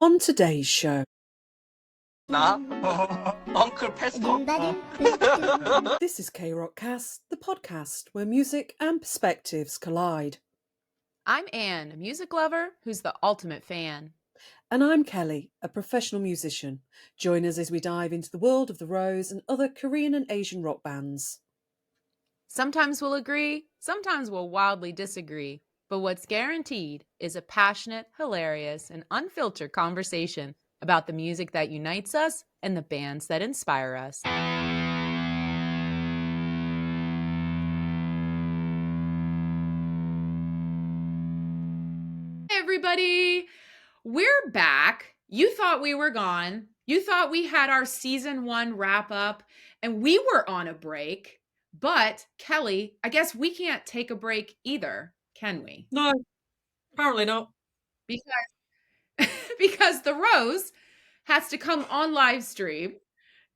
On today's show, 나? 엉클 패스터? this is K-Rockcast, the podcast where music and perspectives collide. I'm Anne, a music lover who's the ultimate fan. And I'm Kelly, a professional musician. Join us as we dive into the world of the Rose and other Korean and Asian rock bands. Sometimes we'll agree, sometimes we'll wildly disagree, but what's guaranteed is a passionate, hilarious, and unfiltered conversation about the music that unites us and the bands that inspire us. Hey everybody, we're back. You thought we were gone. You thought we had our season 1 wrap up and we were on a break. But Kelly, I guess we can't take a break either, can we? No, apparently not. Because the Rose has to come on live stream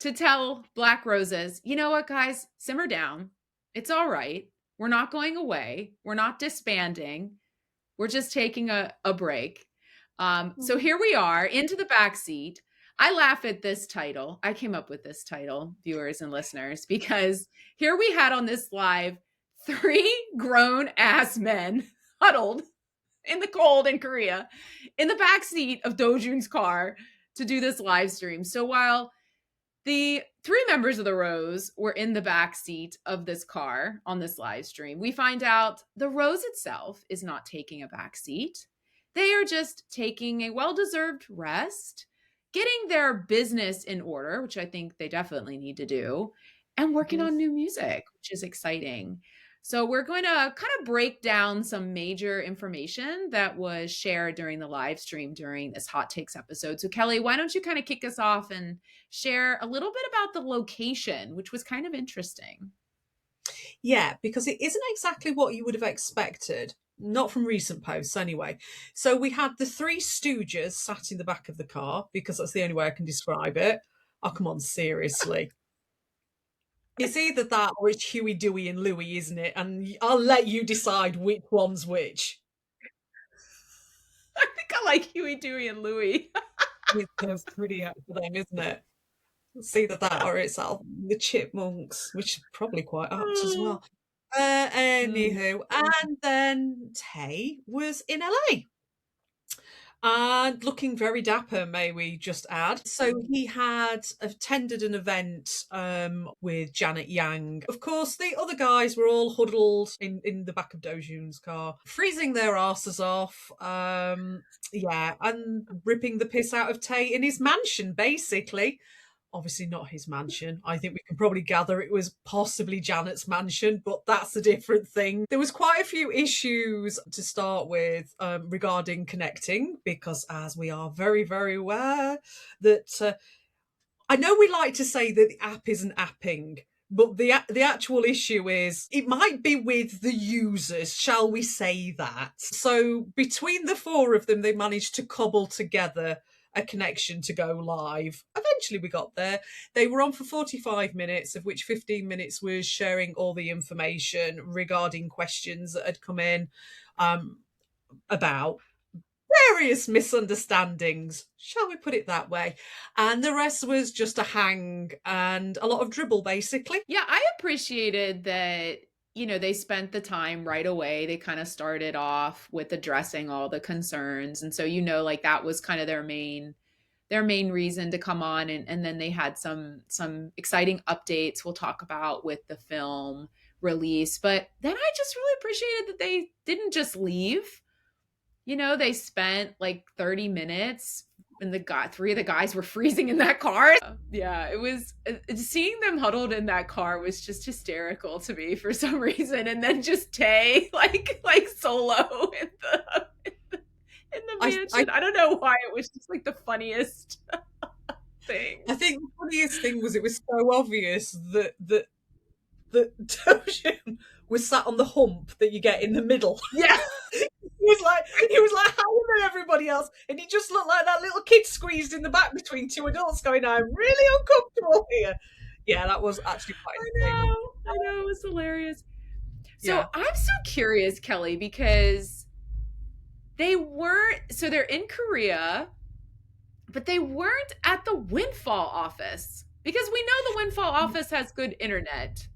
to tell Black Roses, you know what, guys, simmer down. It's all right. We're not going away. We're not disbanding. We're just taking a break. So here we are, Into the Backseat. I laugh at this title. I came up with this title, viewers and listeners, because here we had on this live 3 grown-ass men huddled in the cold in Korea in the backseat of Dojun's car to do this live stream. So while the 3 members of the Rose were in the backseat of this car on this live stream, we find out the Rose itself is not taking a backseat. They are just taking a well-deserved rest, getting their business in order, which I think they definitely need to do, and working on new music, which is exciting. So we're going to kind of break down some major information that was shared during the live stream during this Hot Takes episode. So Kelly, why don't you kind of kick us off and share a little bit about the location, which was kind of interesting. Yeah, because it isn't exactly what you would have expected. Not from recent posts, anyway. So we had the 3 stooges sat in the back of the car, because that's the only way I can describe it. Oh, come on, seriously. It's either that or it's Huey, Dewey and Louie, isn't it? And I'll let you decide which one's which. I think I like Huey, Dewey and Louie. It's pretty out for them, isn't it? It's either that or it's the Chipmunks, which is probably quite apt as well. Anywho, and then Tay was in LA and looking very dapper, may we just add. So he had attended an event with Janet Yang. Of course, the other guys were all huddled in the back of Dojun's car, freezing their asses off. Yeah, and ripping the piss out of Tay in his mansion, basically. Obviously not his mansion. I think we can probably gather it was possibly Janet's mansion, but that's a different thing. There was quite a few issues to start with regarding connecting, because as we are very, very aware that I know we like to say that the app isn't apping, but the actual issue is it might be with the users, shall we say that? So between the 4 of them, they managed to cobble together a connection to go live. Eventually we got there. They were on for 45 minutes, of which 15 minutes was sharing all the information regarding questions that had come in about various misunderstandings, shall we put it that way. And the rest was just a hang and a lot of dribble, basically. Yeah, I appreciated that, you know, they spent the time right away. They kind of started off with addressing all the concerns. And so, you know, like that was kind of their main reason to come on. And then they had some exciting updates we'll talk about with the film release. But then I just really appreciated that they didn't just leave. You know, they spent like 30 minutes and 3 of the guys were freezing in that car. Yeah, it was seeing them huddled in that car was just hysterical to me for some reason. And then just Tay like solo in the mansion. I don't know why, it was just like the funniest thing. I think the funniest thing was it was so obvious that Dojun was sat on the hump that you get in the middle. Yeah. He was like higher than everybody else, and he just looked like that little kid squeezed in the back between 2 adults going, I'm really uncomfortable here. Yeah, that was actually quite I know, it was hilarious. So I'm so curious, Kelly, because they're in Korea but they weren't at the Windfall office because we know the Windfall office has good internet.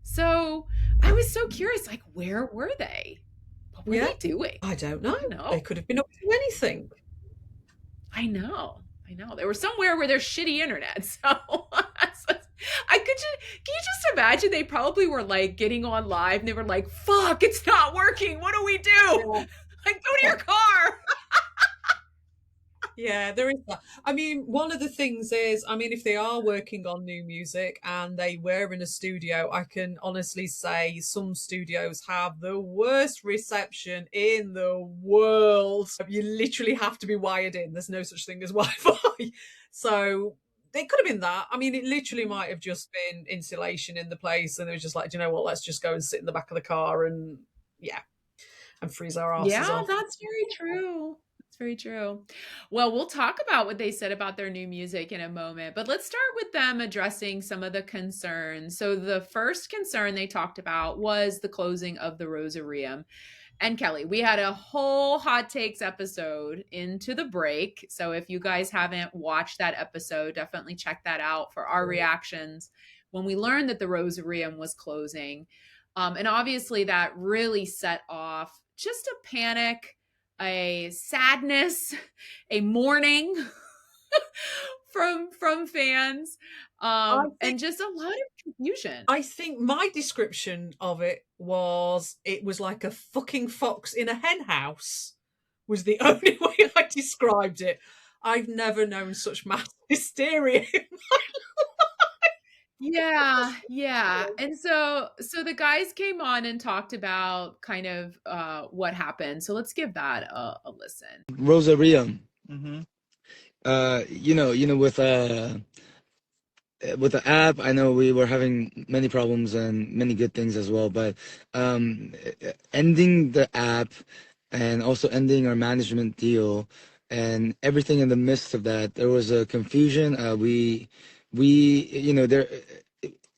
So I was so curious, like, where were they? What were Yeah, they doing? I don't know. I don't They know. could have been up to anything. I know. I know. They were somewhere where there's shitty internet. So can you just imagine they probably were like getting on live and they were like, fuck, it's not working. What do we do? Yeah. Like, go to your car. Yeah, there is that. I mean, one of the things is, I mean, if they are working on new music and they were in a studio, I can honestly say some studios have the worst reception in the world. You literally have to be wired in. There's no such thing as Wi-Fi. So it could have been that. I mean, it literally might have just been insulation in the place, and it was just like, do you know what? Let's just go and sit in the back of the car and yeah, and freeze our asses Yeah, off. that's very true. That's very true. Well, we'll talk about what they said about their new music in a moment, but let's start with them addressing some of the concerns. So, the first concern they talked about was the closing of the Rosarium. And Kelly, we had a whole hot takes episode into the break. So, if you guys haven't watched that episode, definitely check that out for our reactions when we learned that the Rosarium was closing. And obviously, that really set off just a panic, a sadness, a mourning from fans, I think and just a lot of confusion. I think my description of it was like a fucking fox in a hen house was the only way I described it. I've never known such mass hysteria. Yeah, yeah. And so the guys came on and talked about kind of what happened. So let's give that a listen. Rosarium. Mm-hmm. With the app, I know we were having many problems and many good things as well, but ending the app and also ending our management deal and everything in the midst of that, there was a confusion. There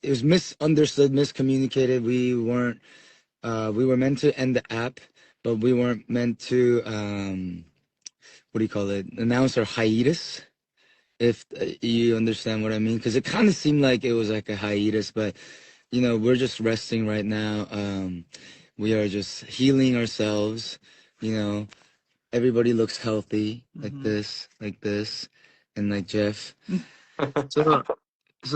it was misunderstood, miscommunicated. We were meant to end the app, but we weren't meant to what do you call it? Announce our hiatus, if you understand what I mean, because it kind of seemed like it was like a hiatus, but we're just resting right now. We are just healing ourselves. Everybody looks healthy, like this, and like Jeff. So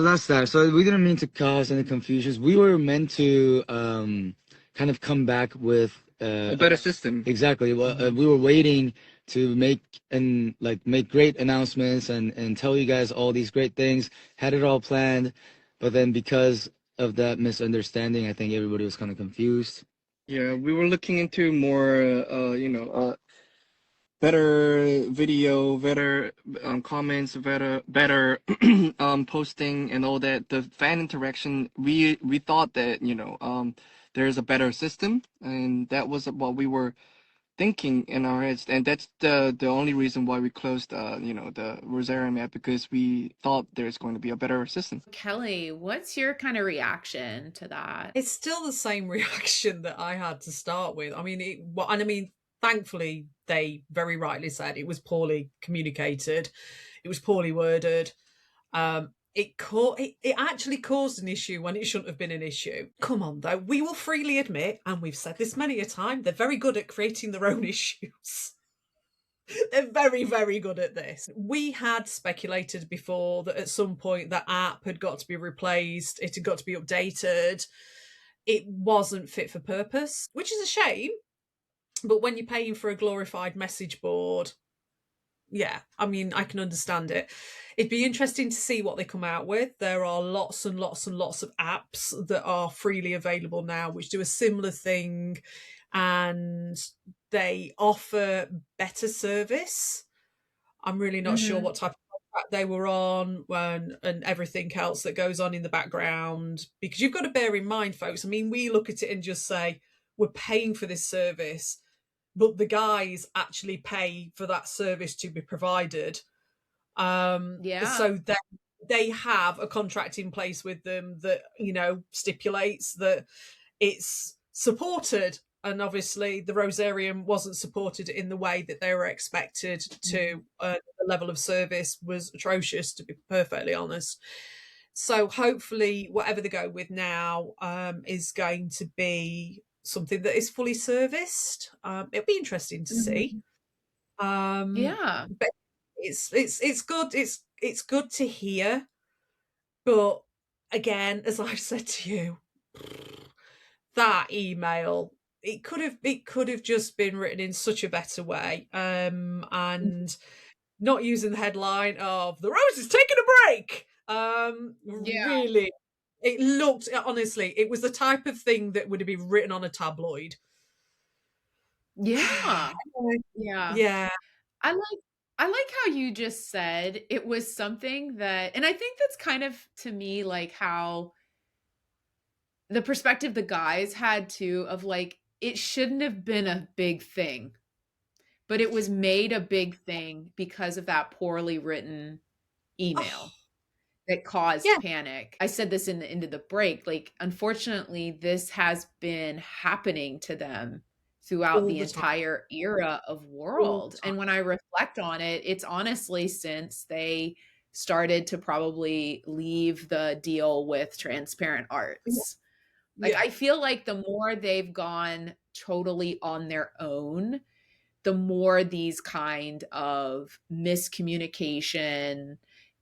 that's that. So we didn't mean to cause any confusions. We were meant to kind of come back with A better system. exactly. Well, we were waiting to make great announcements and tell you guys all these great things. Had it all planned, but then because of that misunderstanding, I think everybody was kind of confused. Yeah, we were looking into more, better video, better comments, better posting and all that. The fan interaction. We thought that there's a better system, and that was what we were thinking in our heads, and that's the only reason why we closed the Rosarium app, because we thought there's going to be a better system. Kelly, what's your kind of reaction to that? It's still the same reaction that I had to start with. I mean, thankfully, they very rightly said it was poorly communicated. It was poorly worded. It actually caused an issue when it shouldn't have been an issue. Come on, though. We will freely admit, and we've said this many a time, they're very good at creating their own issues. They're very, very good at this. We had speculated before that at some point that app had got to be replaced. It had got to be updated. It wasn't fit for purpose, which is a shame. But when you're paying for a glorified message board, yeah, I mean, I can understand it. It'd be interesting to see what they come out with. There are lots and lots and lots of apps that are freely available now, which do a similar thing, and they offer better service. I'm really not sure what type of contract they were on and everything else that goes on in the background, because you've got to bear in mind, folks, I mean, we look at it and just say, we're paying for this service, but the guys actually pay for that service to be provided. So they have a contract in place with them that, stipulates that it's supported and obviously the Rosarium wasn't supported in the way that they were expected to. The level of service was atrocious, to be perfectly honest. So hopefully, whatever they go with now is going to be something that is fully serviced. It'll be interesting to see. Yeah. But it's good. It's good to hear. But again, as I've said to you, that email, it could have just been written in such a better way, and not using the headline of "The Rose is taking a break." Yeah. Really, it looked, honestly, it was the type of thing that would have been written on a tabloid. Yeah. Yeah. Yeah, I like I like how you just said it was something that, and I think that's kind of, to me, like how the perspective the guys had too, of like it shouldn't have been a big thing, but it was made a big thing because of that poorly written oh, email that caused yeah, panic. I said this in the end of the break. Like, unfortunately, this has been happening to them throughout all the the time, entire era of all world. the time. And when I reflect on it, it's honestly since they started to probably leave the deal with Transparent Yeah, Arts. Like, yeah. I feel like the more they've gone totally on their own, the more these kind of miscommunication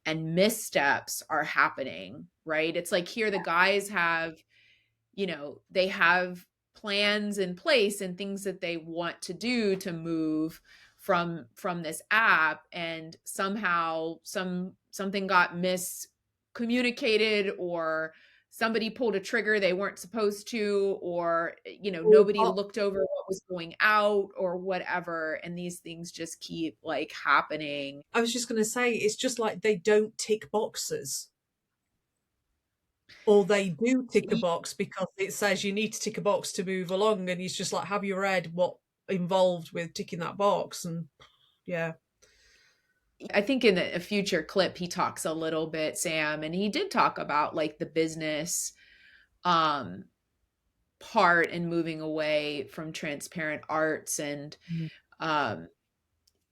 and missteps are happening, right? It's like here the guys have, they have plans in place and things that they want to do to move from this app, and somehow something got miscommunicated, or somebody pulled a trigger they weren't supposed to, or Oh, nobody looked over what was going out or whatever, and these things just keep like happening. I was just going to say, it's just like they don't tick boxes, or they do tick a box because it says you need to tick a box to move along, and he's just like, have you read what involved with ticking that box? And yeah, I think in a future clip he talks a little bit, Sam, and he did talk about like the business um part and moving away from Transparent Arts. And Mm. um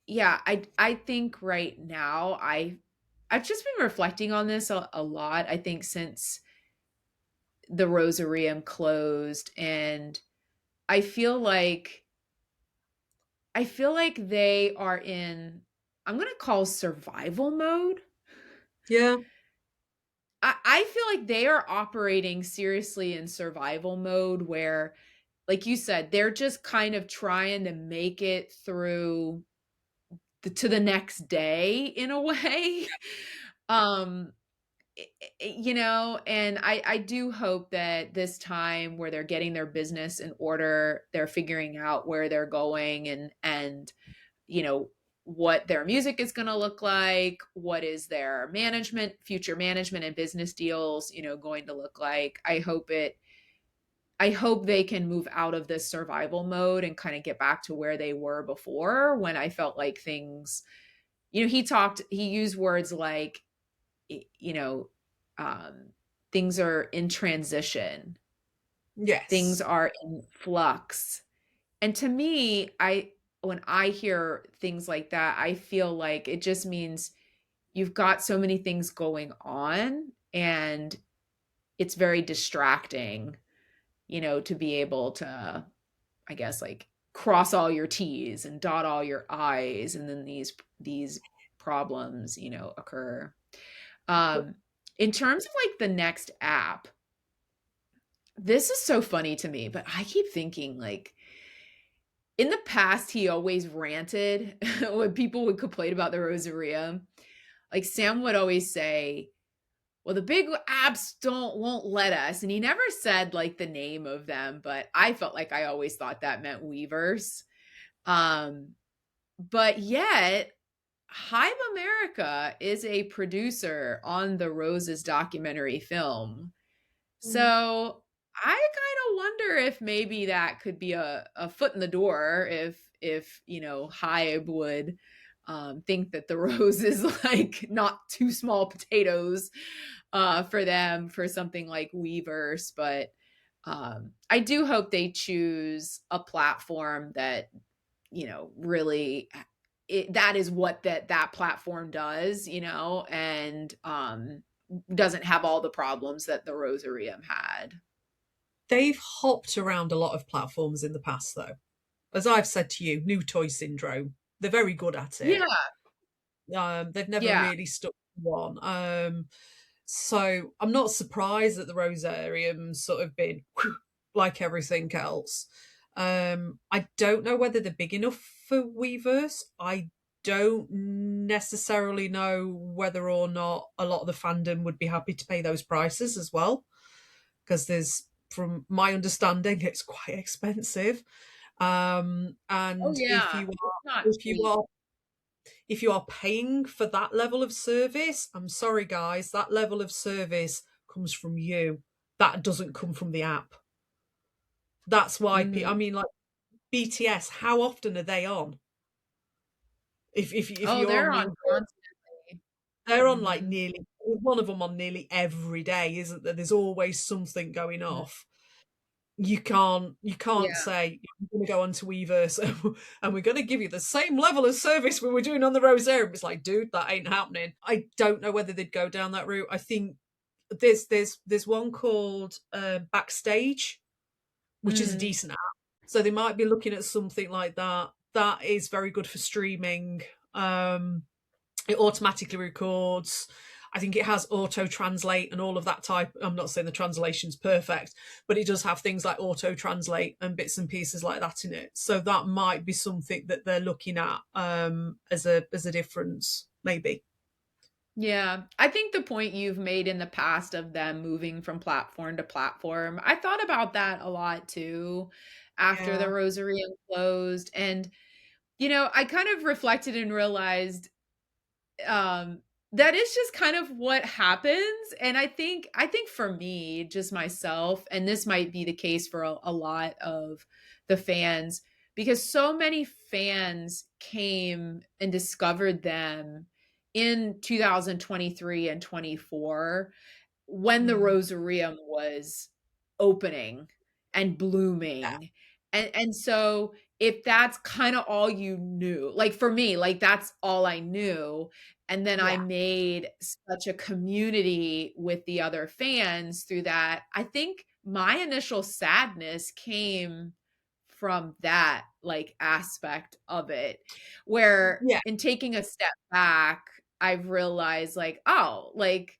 yeah, I think right now I've just been reflecting on this a lot. I think since the Rosarium closed, and I feel like they are in, I'm going to call survival mode. Yeah, I feel like they are operating seriously in survival mode where, like you said, they're just kind of trying to make it through to the next day in a way. Um, and I do hope that this time where they're getting their business in order, they're figuring out where they're going, and you know what their music is going to look like, what is their future management and business deals going to look like. I hope they can move out of this survival mode and kind of get back to where they were before, when I felt like things, he used words like, you know things are in transition, things yes, are in flux. And to me, when I hear things like that, I feel like it just means you've got so many things going on, and it's very distracting, to be able to, I guess, like cross all your T's and dot all your I's, and then these problems, occur. Um, in terms of like the next app, this is so funny to me, but I keep thinking like, in the past, he always ranted when people would complain about the Rosaria. Like Sam would always say, well, the big apps won't let us. And he never said like the name of them, but I felt like I always thought that meant Weavers. Um, but yet Hive America is a producer on the Roses documentary film. mm, So I kind of wonder if maybe that could be a foot in the door, if Hive would think that the Rose is like not too small potatoes for them for something like Weavers. But I do hope they choose a platform that, really that is what that platform does, and doesn't have all the problems that the Rosarium had. They've hopped around a lot of platforms in the past, though. As I've said to you, new toy syndrome. They're very good at Yeah, it. They've never yeah. really stuck to one. So I'm not surprised that the Rosarium's sort of been like everything else. I don't know whether they're big enough for Weverse. I don't necessarily know whether or not a lot of the fandom would be happy to pay those prices as well, because from my understanding, it's quite expensive. Oh And yeah. It's not if you cheap. are if you are paying for that level of service, I'm sorry, guys, that level of service comes from you. That doesn't come from the app. That's why, I Mhm. mean, like BTS, how often are they on? If Oh, you're on they're on Weverse, constantly. they're on like Mhm. nearly one of them on nearly every day, isn't there? There's always something going Mhm. off. You can't Yeah. say I'm going to go onto Weverse and we're going to give you the same level of service we were doing on the Rosarium. It's like, dude, that ain't happening. I don't know whether they'd go down that route. I think there's one called Backstage, which is a Mhm. decent app. So they might be looking at something like that. That is very good for streaming. It automatically records. I think it has auto translate and all of that type. I'm not saying the translation's perfect, but it does have things like auto translate and bits and pieces like that in it. So that might be something that they're looking at as a difference, maybe. Yeah. I think the point you've made in the past of them moving from platform to platform, I thought about that a lot too after the Yeah, Rosarium closed. And, I kind of reflected and realized um that is just kind of what happens. And I think for me, just myself, and this might be the case for a lot of the fans, because so many fans came and discovered them in 2023 and 24 when the mm, Rosarium was opening and yeah, blooming. And so if that's kind of all you knew, like for me, like that's all I knew. And then I yeah, made such a community with the other fans through that. I think my initial sadness came from that like aspect of it, where yeah, in taking a step back, I've realized like, oh, like,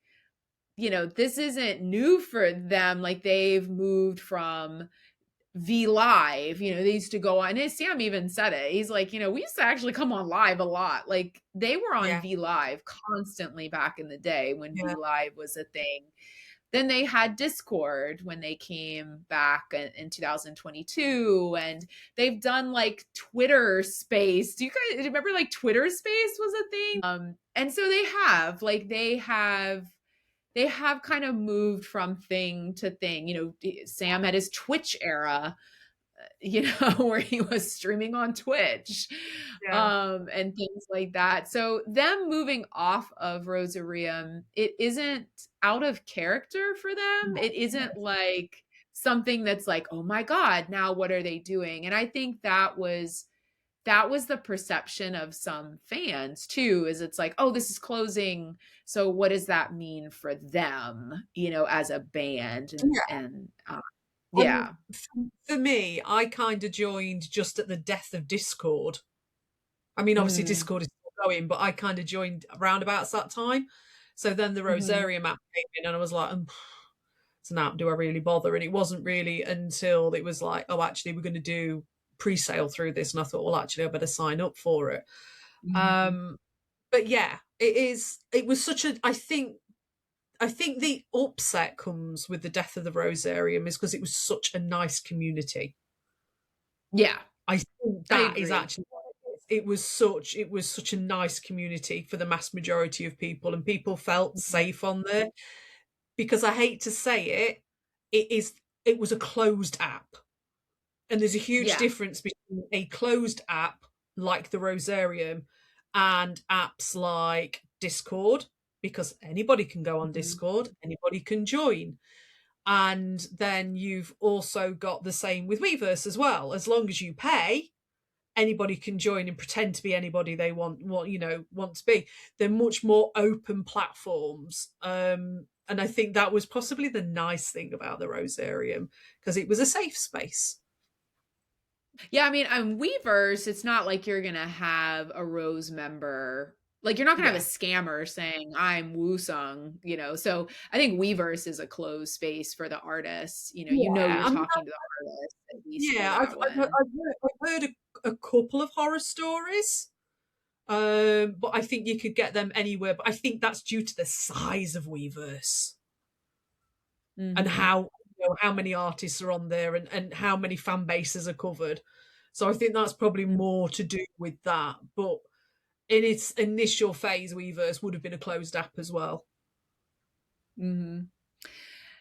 this isn't new for them. Like they've moved from V Live, they used to go on. And Sam even said it. He's like, we used to actually come on live a lot. Like they were on yeah, V Live constantly back in the day when yeah, V Live was a thing. Then they had Discord when they came back in 2022, and they've done like Twitter Space. Do you remember like Twitter Space was a thing? And so they have kind of moved from thing to thing. Sam had his Twitch era, where he was streaming on Twitch, yeah. and things like that. So them moving off of Rosarium, it isn't out of character for them. No, It no. isn't like something that's like, oh my God, now what are they doing? And I think that was the perception of some fans too, is it's like, oh, this is closing, so what does that mean for them, as a band? and Yeah. and And yeah. for me, I kind of joined just at the death of Discord. I mean, obviously Mm, Discord is still going, but I kind of joined around about that time. So then the mhm, Rosarium app came in, and I was like, it's an app. Do I really bother? And it wasn't really until it was like, oh, actually, we're going to do pre-sale through this, and I thought, well, actually, I better sign up for it. mhm. Um, but yeah, it is. It was such a. I think the upset comes with the death of the Rosarium is because it was such a nice community. Yeah, I think I that is agree. actually what it is. It was such a nice community for the mass majority of people, and people felt Mhm, safe on there. Because I hate to say it, it was a closed app. And there's a huge yeah. difference between a closed app like the Rosarium and apps like Discord, because anybody can go on Mhm, Discord, anybody can join. And then you've also got the same with Weverse as well. As long as you pay, anybody can join and pretend to be anybody they want to be. They're much more open platforms. And I think that was possibly the nice thing about the Rosarium, because it was a safe space. Yeah, I mean, on Weverse, it's not like you're gonna have a Rose member. Like, you're not gonna have a scammer saying, "I'm Woosung," you know? So, I think Weverse is a closed space for the artists. You know you're Yeah, talking to the artist, at least for yeah. that one. I've heard a couple of horror stories, but I think you could get them anywhere. But I think that's due to the size of Weverse and Mhm. how many artists are on there and how many fan bases are covered. So I think that's probably Mm. more to do with that. But in its initial phase, Weverse would have been a closed app as well. Mhm.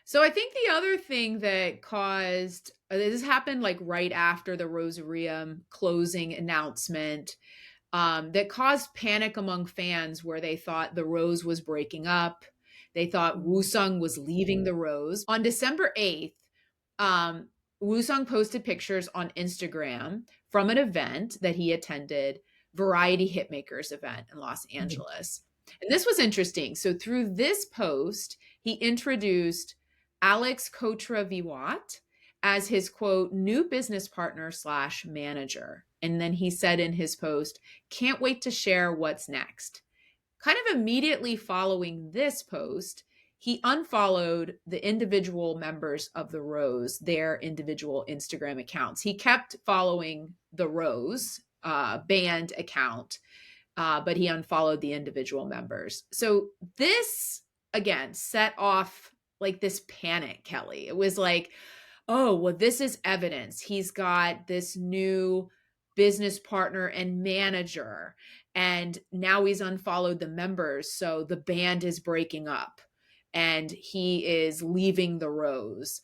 So I think the other thing that caused this happened like right after the Rosarium closing announcement, that caused panic among fans where they thought the Rose was breaking up. They thought Woo-sung was leaving the Rose. On December 8th, um, Woo-sung posted pictures on Instagram from an event that he attended, Variety Hitmakers event in Los Angeles. And this was interesting. So through this post, he introduced Alex Kotra Viwat as his quote, new business partner slash manager. And then he said in his post, can't wait to share what's next. Kind of immediately following this post, he unfollowed the individual members of the Rose, their individual Instagram accounts. He kept following the Rose band account, but he unfollowed the individual members. So this again set off like this panic, Kelly. It was like, oh, well, this is evidence. He's got this new business partner and manager, and now he's unfollowed the members. So the band is breaking up and he is leaving the Rose.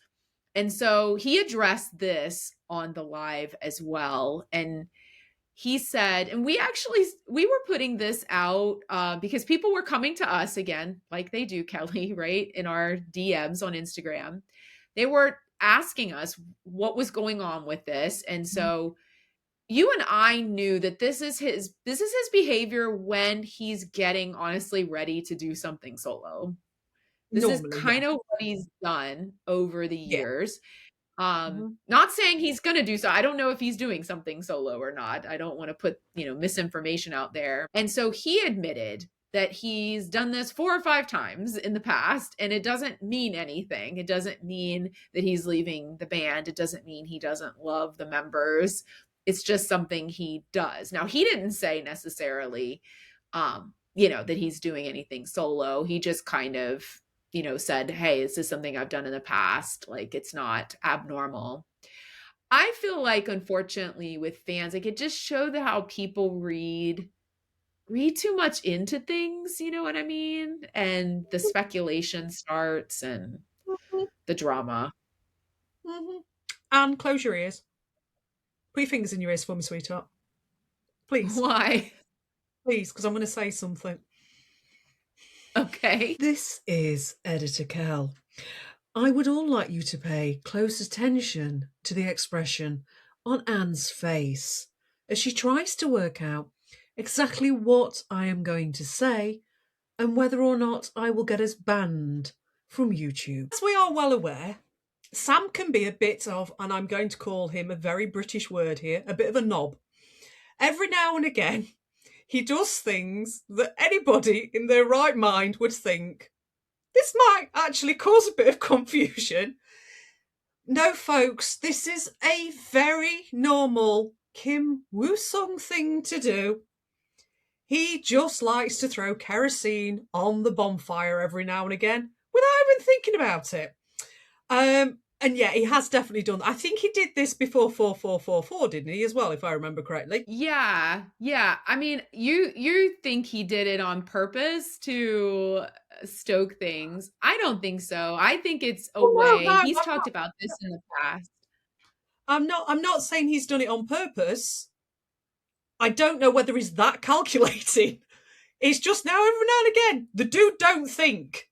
And so he addressed this on the live as well. And he said, and we were putting this out because people were coming to us again, like they do, Kelly, right, in our DMs on Instagram. They were asking us what was going on with this, and so you and I knew that this is his behavior when he's getting honestly ready to do something solo. This is Normally, yeah. kind of what he's done over the Yeah. years. Mhm. Not saying he's going to do so. I don't know if he's doing something solo or not. I don't want to put, misinformation out there. And so he admitted that he's done this 4 or 5 times in the past, and it doesn't mean anything. It doesn't mean that he's leaving the band. It doesn't mean he doesn't love the members. It's just something he does. Now, he didn't say necessarily that he's doing anything solo. He just kind of said, hey, this is something I've done in the past. Like, it's not abnormal. I feel like, unfortunately, with fans, like, it just showed how people read too much into things, you know what I mean? And the speculation starts and Mhm. the drama. Mhm. And close your ears. Put your fingers in your ears for me, sweetheart. Please. Why? Please, because I'm going to say something. Okay. This is Editor Cal. I would all like you to pay close attention to the expression on Anne's face as she tries to work out exactly what I am going to say and whether or not I will get us banned from YouTube. As we are well aware, Sam can be a bit of, and I'm going to call him a very British word here, a bit of a knob. Every now and again, he does things that anybody in their right mind would think, this might actually cause a bit of confusion. No, folks, this is a very normal Kim Woo-sung thing to do. He just likes to throw kerosene on the bonfire every now and again without even thinking about it. And yeah, he has definitely done. I think he did this before 4444, didn't he, as well, if I remember correctly? Yeah. I mean, you think he did it on purpose to stoke things. I don't think so. I think it's a Oh, no, way. no, He's talked about this in the past. I'm not saying he's done it on purpose. I don't know whether he's that calculating. It's just now every now and again, the dude don't think.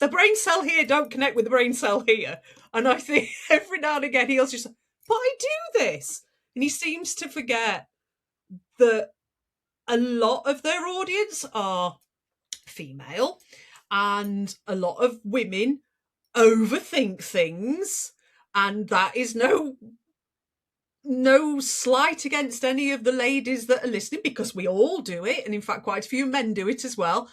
the brain cell here don't connect with the brain cell here. And I think every now and again he'll just, but I do this. And he seems to forget that a lot of their audience are female and a lot of women overthink things. And that is no slight against any of the ladies that are listening, because we all do it. And in fact, quite a few men do it as well.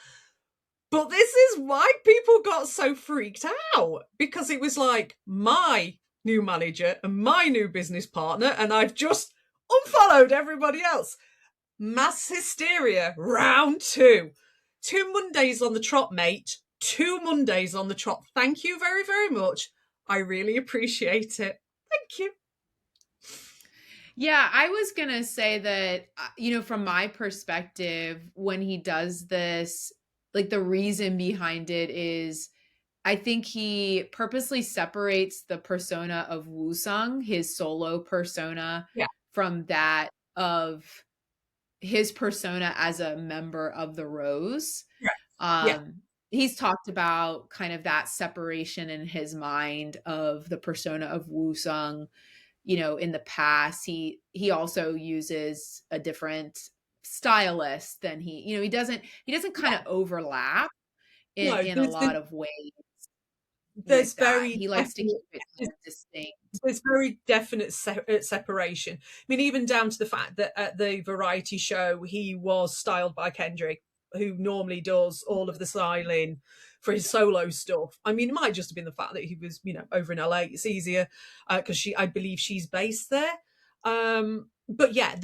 But this is why people got so freaked out, because it was like my new manager and my new business partner, and I've just unfollowed everybody else. Mass hysteria, round 2. 2 Mondays on the trot, mate. 2 Mondays on the trot. Thank you very, very much. I really appreciate it. Thank you. Yeah, I was going to say that, from my perspective, when he does this, like the reason behind it is I think he purposely separates the persona of Woo-sung, his solo persona, Yeah. from that of his persona as a member of the Rose. Yeah. He's talked about kind of that separation in his mind of the persona of Woo-sung. In the past, he also uses a different stylist than he doesn't kind of overlap in a lot of ways there's with that. very He likes to keep it definite, distinct. there's very definite separation. I mean, even down to the fact that at the variety show, he was styled by Kendrick, who normally does all of the styling for his solo stuff. I mean, it might just have been the fact that he was, over in LA. It's easier because I believe she's based there. But yeah,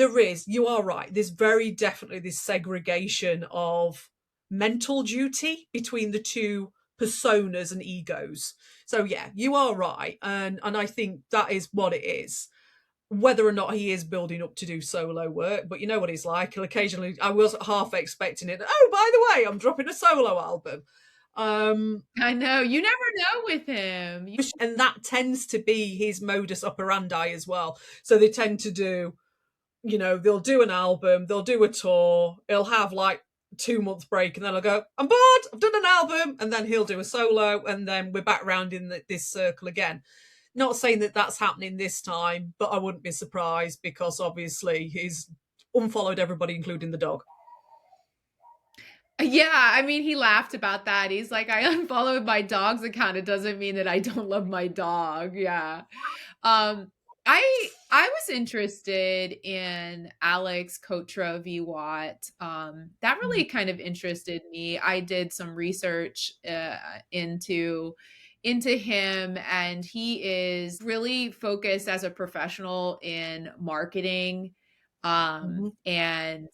you are right. There's very definitely this segregation of mental duty between the two personas and egos. So yeah, you are right, and I think that is what it is. Whether or not he is building up to do solo work, but you know what he's like. Occasionally, I was half expecting it. Oh, by the way, I'm dropping a solo album. I know, you never know with him, and that tends to be his modus operandi as well. So they tend to do, they'll do an album, they'll do a tour, he'll have like 2 months break, and then I'll go, I'm bored, I've done an album, and then he'll do a solo, and then we're back round in this circle again. Not saying that that's happening this time, but I wouldn't be surprised, because obviously he's unfollowed everybody, including the dog. Yeah, I mean, he laughed about that. He's like, I unfollowed my dog's account. It doesn't mean that I don't love my dog. Yeah. I was interested in Alex Kotra V. Watt. That really kind of interested me. I did some research into him, and he is really focused as a professional in marketing, and and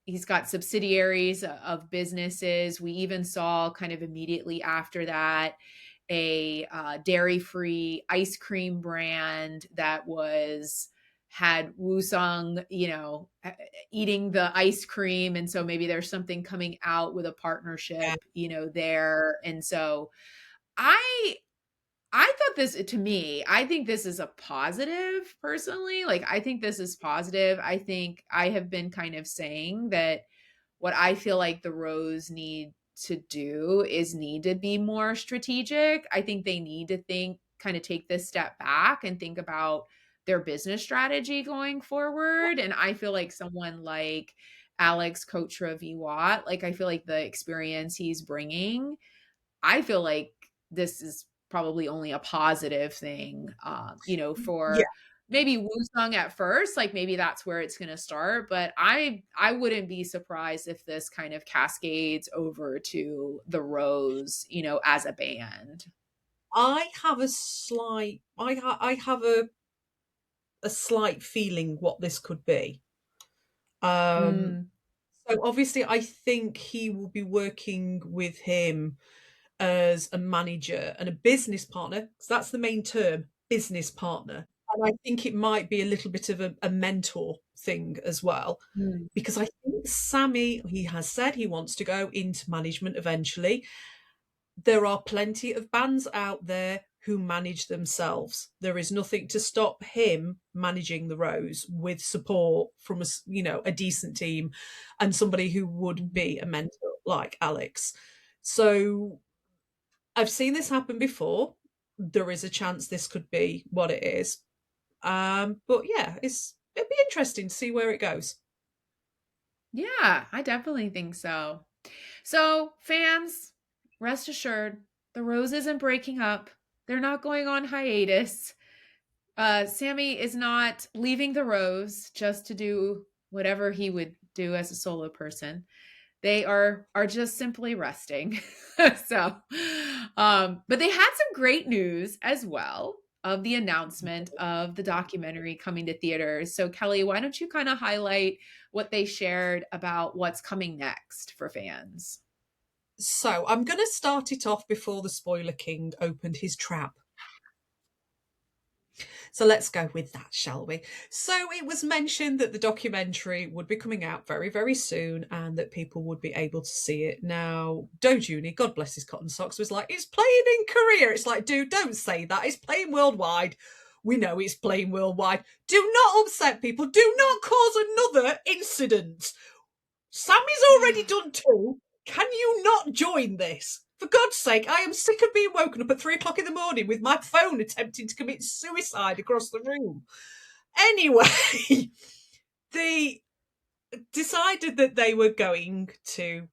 he's got subsidiaries of businesses. We even saw kind of immediately after that a dairy-free ice cream brand that had Woo-sung, eating the ice cream. And so maybe there's something coming out with a partnership, there. And so I thought I think this is a positive personally. Like, I think this is positive. I think I have been kind of saying that what I feel like the Rose need to do is need to be more strategic. I think they need to kind of take this step back and think about their business strategy going forward. And I feel like someone like Alex Kotra V. Watt, like, I feel like the experience he's bringing, I feel like this is probably only a positive thing, for maybe Woo-sung at first, like maybe that's where it's going to start. But I wouldn't be surprised if this kind of cascades over to the Rose, as a band. I have a slight, I have a slight feeling what this could be. So obviously, I think he will be working with him as a manager and a business partner, because that's the main term, business partner. And I think it might be a little bit of a mentor thing as well, because I think Sammy, he has said he wants to go into management eventually. There are plenty of bands out there who manage themselves. There is nothing to stop him managing the Rose with support from a decent team and somebody who would be a mentor like Alex. So I've seen this happen before. There is a chance this could be what it is. But yeah, it'd be interesting to see where it goes. Yeah, I definitely think so. So, fans, rest assured, the Rose isn't breaking up. They're not going on hiatus. Sammy is not leaving the Rose just to do whatever he would do as a solo person. They are just simply resting. So, but they had some great news as well of the announcement of the documentary coming to theaters. So, Kelly, why don't you kind of highlight what they shared about what's coming next for fans? So I'm going to start it off before the Spoiler King opened his trap. So let's go with that, shall we? So it was mentioned that the documentary would be coming out very, very soon and that people would be able to see it. Now, Dojuni, God bless his cotton socks, was like, it's playing in Korea. It's like, dude, don't say that. It's playing worldwide. We know it's playing worldwide. Do not upset people. Do not cause another incident. Sammy's already done 2. Can you not join this? For God's sake, I am sick of being woken up at 3 o'clock in the morning with my phone attempting to commit suicide across the room. Anyway, they decided that they were going to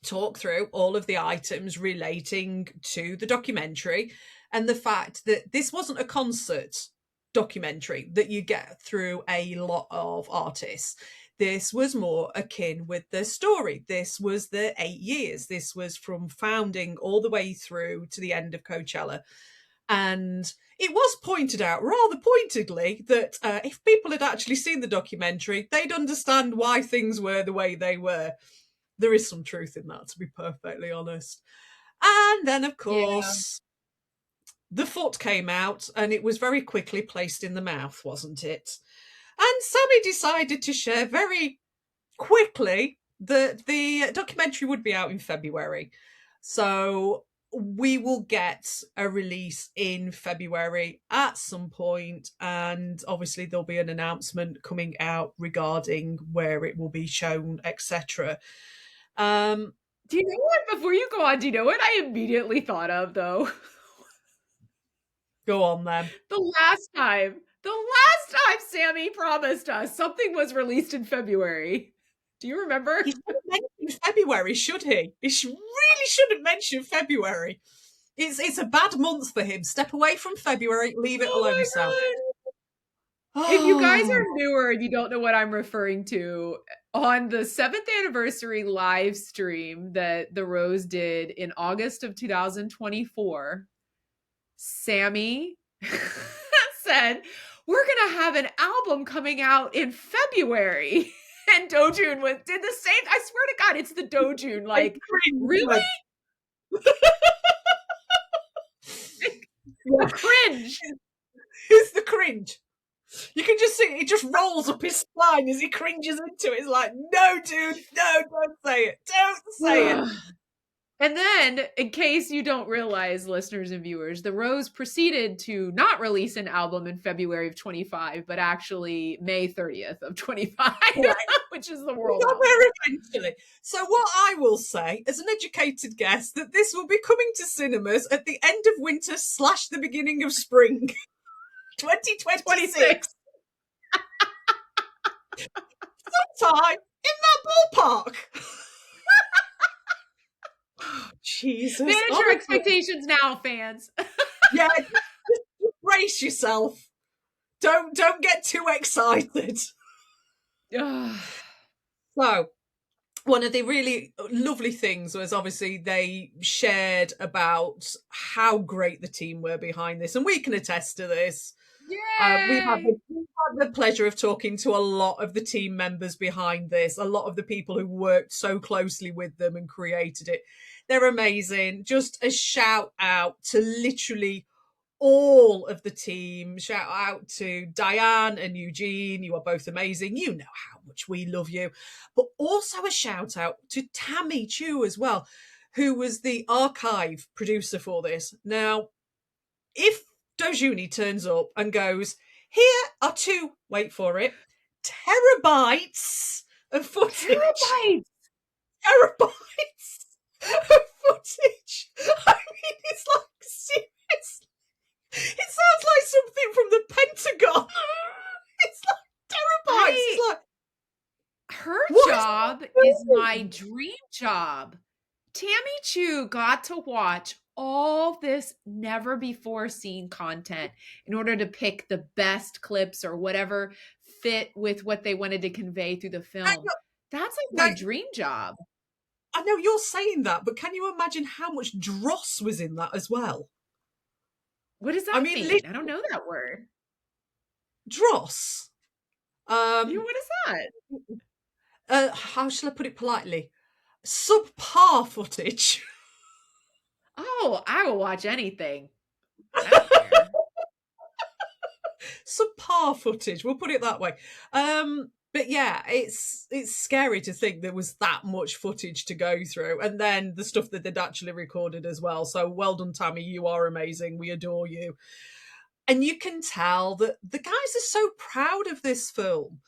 talk through all of the items relating to the documentary and the fact that this wasn't a concert documentary that you get through a lot of artists. This was more akin with the story. This was the 8 years. This was from founding all the way through to the end of Coachella. And it was pointed out rather pointedly that if people had actually seen the documentary, they'd understand why things were the way they were. There is some truth in that, to be perfectly honest. And then, of course, the foot came out and it was very quickly placed in the mouth, wasn't it? And Sammy decided to share very quickly that the documentary would be out in February. So we will get a release in February at some point, and obviously there'll be an announcement coming out regarding where it will be shown, etc. Do you know what, before you go on, do you know what I immediately thought of, though? Go on, then. The last time Sammy promised us something was released in February. Do you remember? He shouldn't mention February, should he? Really shouldn't mention February. It's a bad month for him. Step away from February, leave it alone yourself. If you guys are newer and you don't know what I'm referring to, on the 7th anniversary live stream that the Rose did in August of 2024, Sammy said, we're going to have an album coming out in February. And Dojun did the same. I swear to God, it's the Dojun. Like, really? The cringe. It's the cringe. You can just see it just rolls up his spine as he cringes into it. It's like, no, dude, no, don't say it. Don't say it. And then, in case you don't realize, listeners and viewers, the Rose proceeded to not release an album in February of 25, but actually May 30th of 25, which is the world. We got there eventually. So what I will say, as an educated guess, that this will be coming to cinemas at the end of winter / the beginning of spring. 2026. Sometime in that ballpark. Oh, Jesus. Manage your expectations now, fans. Yeah, just brace yourself. Don't get too excited. So, one of the really lovely things was obviously they shared about how great the team were behind this, and we can attest to this. We've had the pleasure of talking to a lot of the team members behind this, a lot of the people who worked so closely with them and created it. They're amazing. Just a shout out to literally all of the team. Shout out to Diane and Eugene. You are both amazing. You know how much we love you. But also a shout out to Tammy Chu as well, who was the archive producer for this. Now, if Dojuni turns up and goes, here are 2, wait for it, terabytes of footage. Terabytes Of footage. I mean, it's like, seriously. It sounds like something from the Pentagon. It's like terabytes. It's like, Her what job is is my doing? dream job. Tammy Chu got to watch all this never before seen content in order to pick the best clips or whatever fit with what they wanted to convey through the film. That's like my Now, dream job. I know you're saying that, but can you imagine how much dross was in that as well? What does I that mean, mean? I don't know that word. dross. What is that? How shall I put it politely? Subpar footage. Oh, I will watch anything. I don't care. Subpar footage. We'll put it that way. But yeah, it's scary to think there was that much footage to go through, and then the stuff that they'd actually recorded as well. So well done, Tammy. You are amazing. We adore you. And you can tell that the guys are so proud of this film.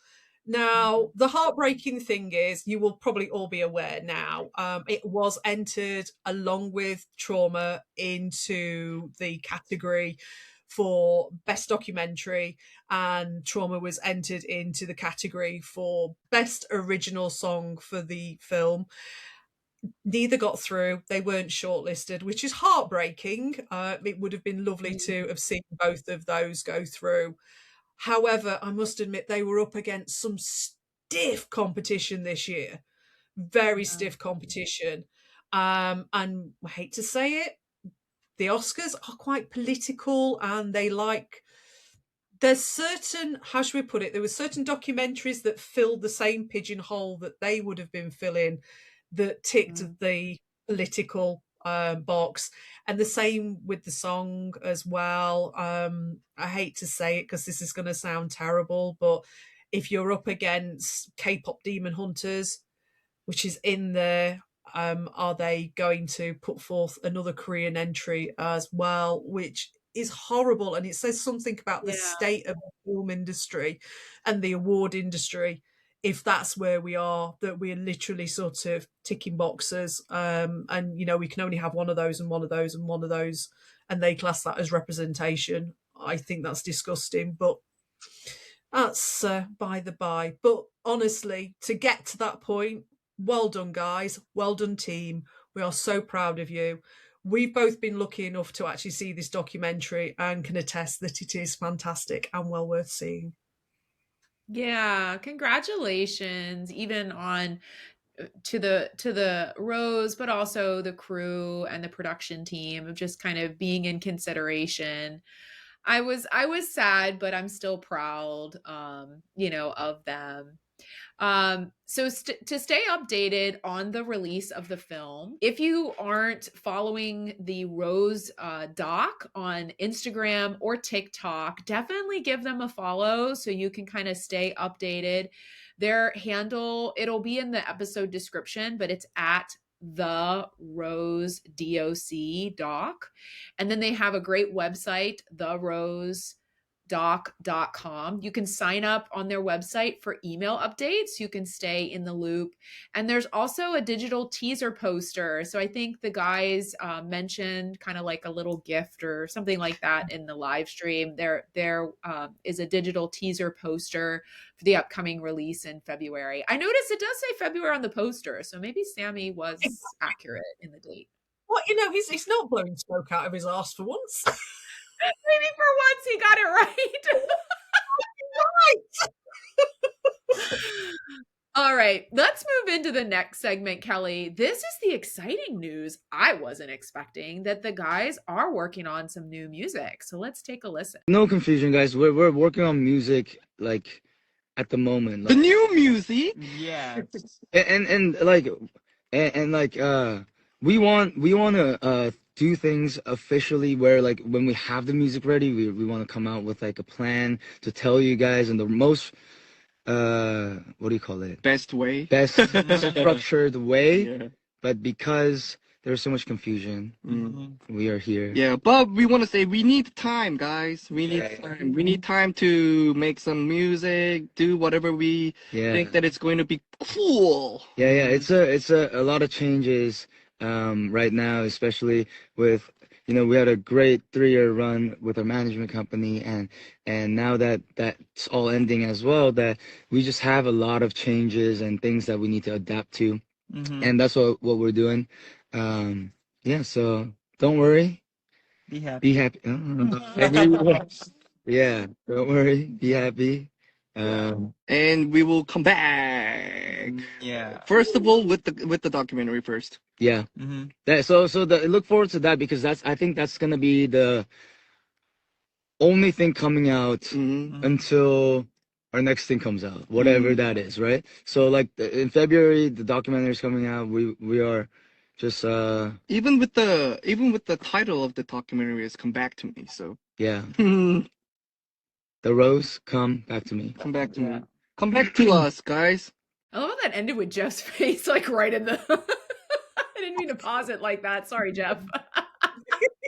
Now, the heartbreaking thing is, you will probably all be aware now, it was entered along with Trauma into the category for Best Documentary, and Trauma was entered into the category for Best Original Song for the film. Neither got through. They weren't shortlisted, which is heartbreaking. It would have been lovely to have seen both of those go through. However, I must admit they were up against some stiff competition this year. Very stiff competition. And I hate to say it, the Oscars are quite political, and they like, there's certain, how should we put it, there were certain documentaries that filled the same pigeonhole that they would have been filling, that ticked the political box, and the same with the song as well. I hate to say it because this is going to sound terrible, but if you're up against K-pop Demon Hunters, which is in there, are they going to put forth another Korean entry as well, which is horrible, and it says something about the state of the film industry and the award industry if that's where we are, that we're literally sort of ticking boxes, and you know, we can only have one of those and one of those and one of those, and they class that as representation. I think that's disgusting, but that's by the by. But honestly, to get to that point, well done, guys. Well done, team. We are so proud of you. We've both been lucky enough to actually see this documentary and can attest that it is fantastic and well worth seeing. Yeah, congratulations even on to the Rose, but also the crew and the production team of just kind of being in consideration. I was sad, but I'm still proud, of them. So to stay updated on the release of the film, if you aren't following the Rose doc on Instagram or TikTok, definitely give them a follow so you can kind of stay updated. Their handle, it'll be in the episode description, but it's at the Rose doc. And then they have a great website, therosedoc.com. You can sign up on their website for email updates. You can stay in the loop. And there's also a digital teaser poster. So I think the guys mentioned kind of like a little gift or something like that in the live stream. There is a digital teaser poster for the upcoming release in February. I noticed it does say February on the poster. So maybe Sammy was accurate in the date. Well, you know, he's not blowing smoke out of his arse for once. Maybe for once he got it right. All right, let's move into the next segment, Kelly. This is the exciting news I wasn't expecting, that the guys are working on some new music. So let's take a listen. No confusion, guys. We're working on music like at the moment. The Like, new music. yeah, and we want to do things officially where like when we have the music ready, we want to come out with like a plan to tell you guys in the most what do you call it? Best way. Best structured way. Yeah. But because there's so much confusion, we are here. Yeah, but we want to say we need time, guys. We need time. We need time to make some music, do whatever we think that it's going to be cool. Yeah. It's a lot of changes. right now, especially with, we had a great 3-year run with our management company, and now that that's all ending as well, that we just have a lot of changes and things that we need to adapt to, and that's what we're doing. Yeah, so don't worry, Be happy. be happy. Everyone, yeah, don't worry, be happy. And we will come back. Yeah. First of all, with the documentary first. Yeah. Look forward to that, because I think that's gonna be the only thing coming out until our next thing comes out, whatever that is, right? So like in February, the documentary is coming out. We are just even with the title of the documentary is "Come Back to Me," so yeah, come the rose come back to me. back to me, come back to us, guys. I love how that ended with Jeff's face, like right in the. I didn't mean to pause it like that. Sorry, Jeff.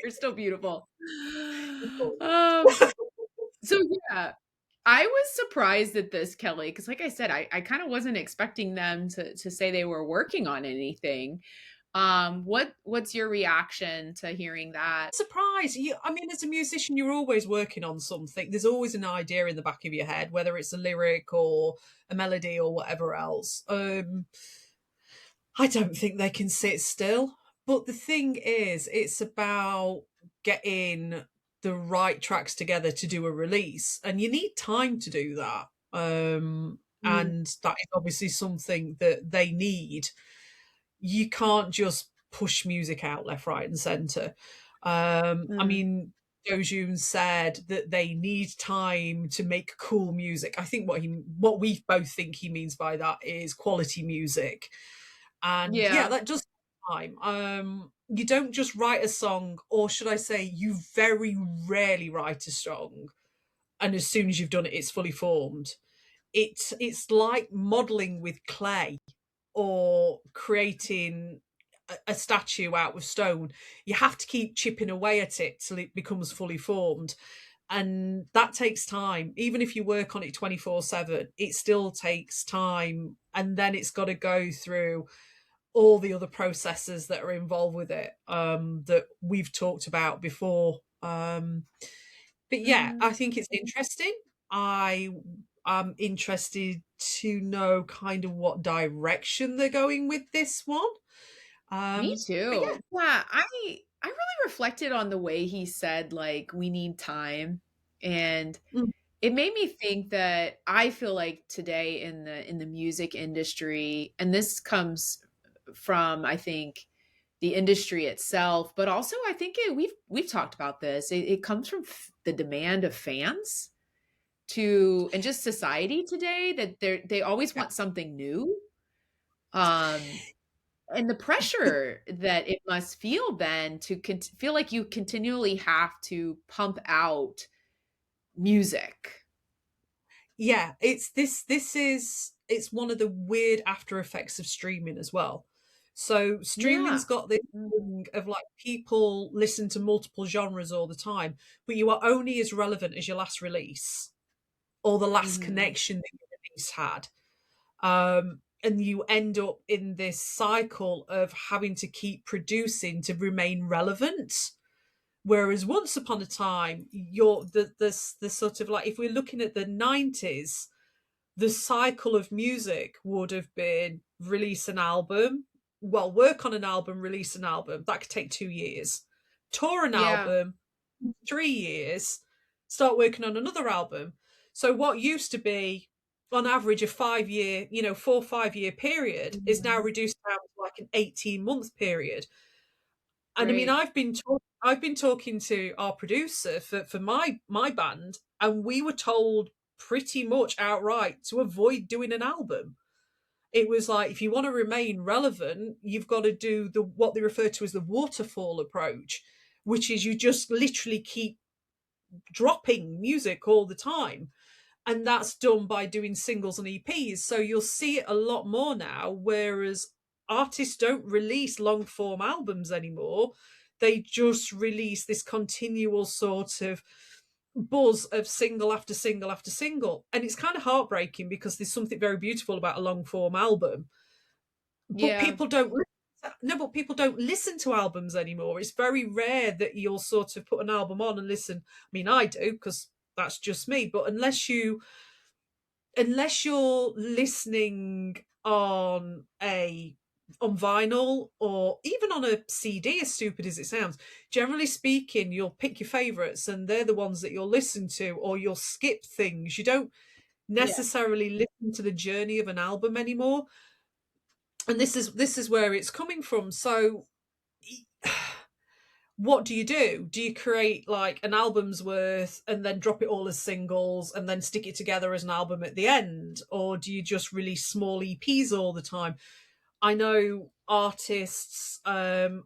You're still beautiful. So yeah, I was surprised at this, Kelly, because like I said, I kind of wasn't expecting them to say they were working on anything. What's your reaction to hearing that? Surprise. I mean, as a musician, you're always working on something. There's always an idea in the back of your head, whether it's a lyric or a melody or whatever else. I don't think they can sit still. But the thing is, it's about getting the right tracks together to do a release, and you need time to do that. And that is obviously something that they need. You can't just push music out left, right, and centre. I mean, Dojun said that they need time to make cool music. I think what we both think he means by that is quality music. And yeah, that does take time. You don't just write a song, or should I say, you very rarely write a song, and as soon as you've done it, it's fully formed. It's like modelling with clay or creating a statue out of stone. You have to keep chipping away at it till it becomes fully formed. And that takes time. Even if you work on it 24/7, it still takes time. And then it's got to go through all the other processes that are involved with it, that we've talked about before. But yeah, I think it's interesting. I'm interested to know kind of what direction they're going with this one. Me too. Yeah. Yeah, I really reflected on the way he said, like, we need time. And it made me think that I feel like today in the music industry, and this comes from, I think, the industry itself, but also I think we've talked about this. It comes from the demand of fans and just society today, that they always want something new. And the pressure that it must feel then to feel like you continually have to pump out music. Yeah, it's one of the weird after effects of streaming as well. So streaming's got this thing of like people listen to multiple genres all the time, but you are only as relevant as your last release or the last connection that your release had. And you end up in this cycle of having to keep producing to remain relevant. Whereas once upon a time, the sort of like, if we're looking at the 90s, the cycle of music would have been release an album, work on an album, release an album. That could take 2 years. Tour an album, 3 years, start working on another album. So what used to be on average a 5-year, 4 or 5 year period is now reduced down to like an 18-month period. And I mean, I've been talking to our producer for my band, and we were told pretty much outright to avoid doing an album. It was like, if you want to remain relevant, you've got to do what they refer to as the waterfall approach, which is you just literally keep dropping music all the time. And that's done by doing singles and EPs. So you'll see it a lot more now, whereas artists don't release long form albums anymore. They just release this continual sort of buzz of single after single after single. And it's kind of heartbreaking because there's something very beautiful about a long form album. But people don't listen no, but people don't listen to albums anymore. It's very rare that you'll sort of put an album on and listen. I mean, I do, because that's just me. But unless you're listening on vinyl or even on a CD, as stupid as it sounds, generally speaking, you'll pick your favorites and they're the ones that you'll listen to, or you'll skip things. You don't necessarily listen to the journey of an album anymore. And this is where it's coming from. So what do? Do you create like an album's worth and then drop it all as singles and then stick it together as an album at the end? Or do you just release small EPs all the time? I know artists, and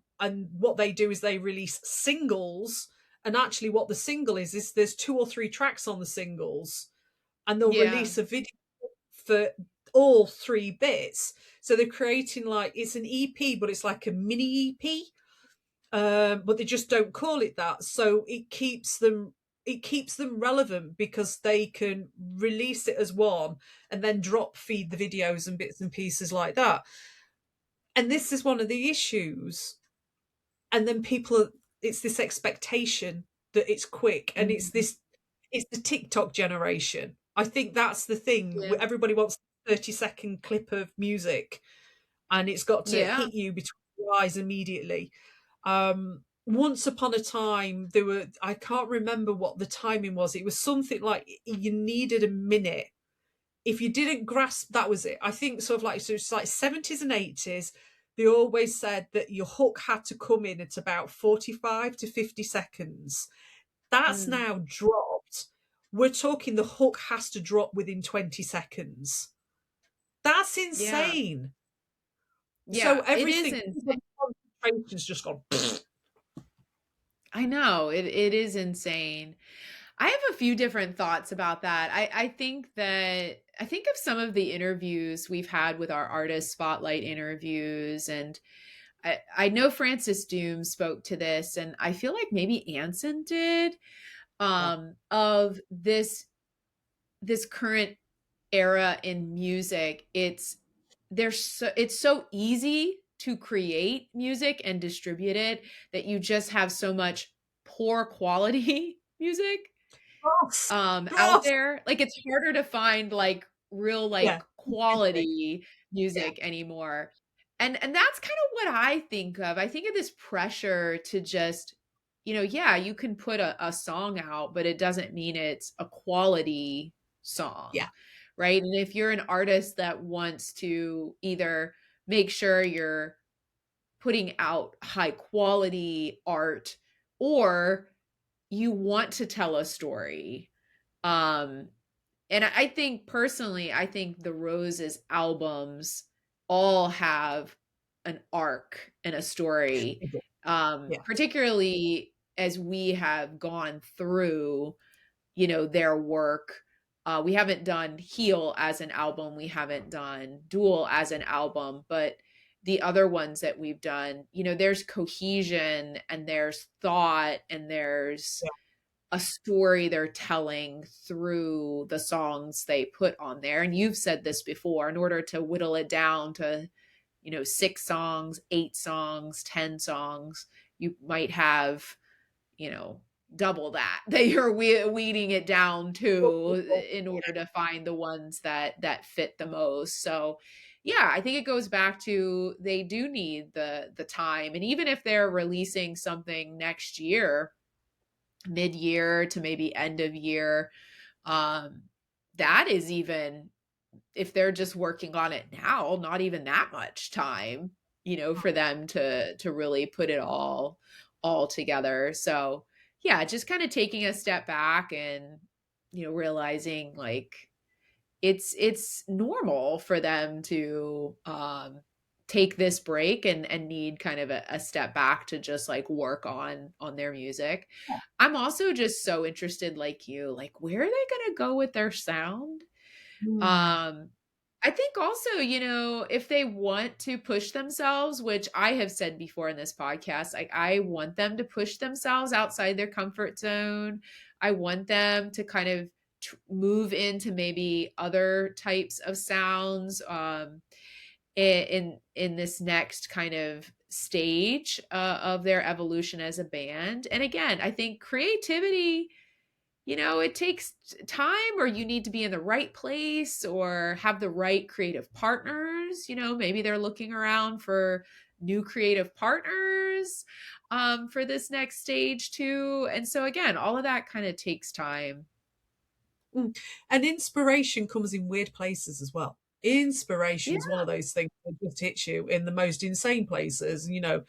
what they do is they release singles, and actually what the single is there's 2 or 3 tracks on the singles, and they'll release a video for all 3 bits. So they're creating like, it's an EP, but it's like a mini EP. But they just don't call it that. So it keeps them relevant, because they can release it as one and then drop feed the videos and bits and pieces like that. And this is one of the issues. And then it's this expectation that it's quick, and it's the TikTok generation. I think that's the thing. Yeah. Everybody wants a 30-second clip of music, and it's got to hit you between your eyes immediately. Once upon a time, I can't remember what the timing was. It was something like you needed a minute. If you didn't grasp, that was it. I think sort of like, so it's like 70s and 80s. They always said that your hook had to come in at about 45 to 50 seconds. That's now dropped. We're talking the hook has to drop within 20 seconds. That's insane. Yeah, so everything, it is insane. Concentration's just gone. I know, it is insane. I have a few different thoughts about that. I think of some of the interviews we've had with our artist spotlight interviews, and I know Francis Doom spoke to this, and I feel like maybe Anson did, of this current era in music. It's so easy to create music and distribute it that you just have so much poor quality music out there. Like, it's harder to find like real quality music anymore. And that's kind of what I think of. I think of this pressure to just, you can put a song out, but it doesn't mean it's a quality song. Right. And if you're an artist that wants to either make sure you're putting out high quality art, or you want to tell a story, and I think personally, the Roses albums all have an arc and a story, particularly as we have gone through, their work. We haven't done Heal as an album. We haven't done Duel as an album, but the other ones that we've done, there's cohesion and there's thought and there's a story they're telling through the songs they put on there. And you've said this before, in order to whittle it down to, 6 songs, 8 songs, 10 songs, you might have, double that you're weeding it down to, in order to find the ones that fit the most. So yeah, I think it goes back to, they do need the time. And even if they're releasing something next year, mid-year to maybe end of year, that is, even if they're just working on it now, not even that much time, for them to really put it all together. So yeah, just kind of taking a step back and, realizing like it's normal for them to take this break and need kind of a step back to just like work on their music. I'm also just so interested, like you, like, where are they going to go with their sound? I think also, if they want to push themselves, which I have said before in this podcast, I want them to push themselves outside their comfort zone. I want them to kind of move into maybe other types of sounds. in this next kind of stage of their evolution as a band. And again, I think creativity, it takes time, or you need to be in the right place or have the right creative partners. Maybe they're looking around for new creative partners for this next stage too. And so again, all of that kind of takes time. And inspiration comes in weird places as well. Inspiration Yeah. is one of those things that just hits you in the most insane places. You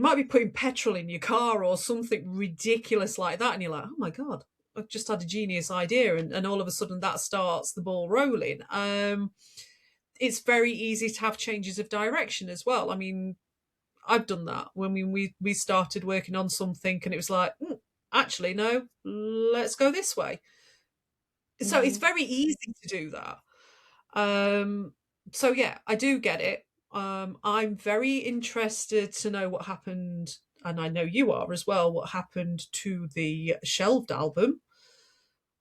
might be putting petrol in your car or something ridiculous like that, and you're like, oh my God, I've just had a genius idea. And all of a sudden that starts the ball rolling. It's very easy to have changes of direction as well. I mean, I've done that when we started working on something and it was like, actually, no, let's go this way. So it's very easy to do that. So yeah, I do get it. I'm very interested to know what happened, and I know you are as well, what happened to the shelved album.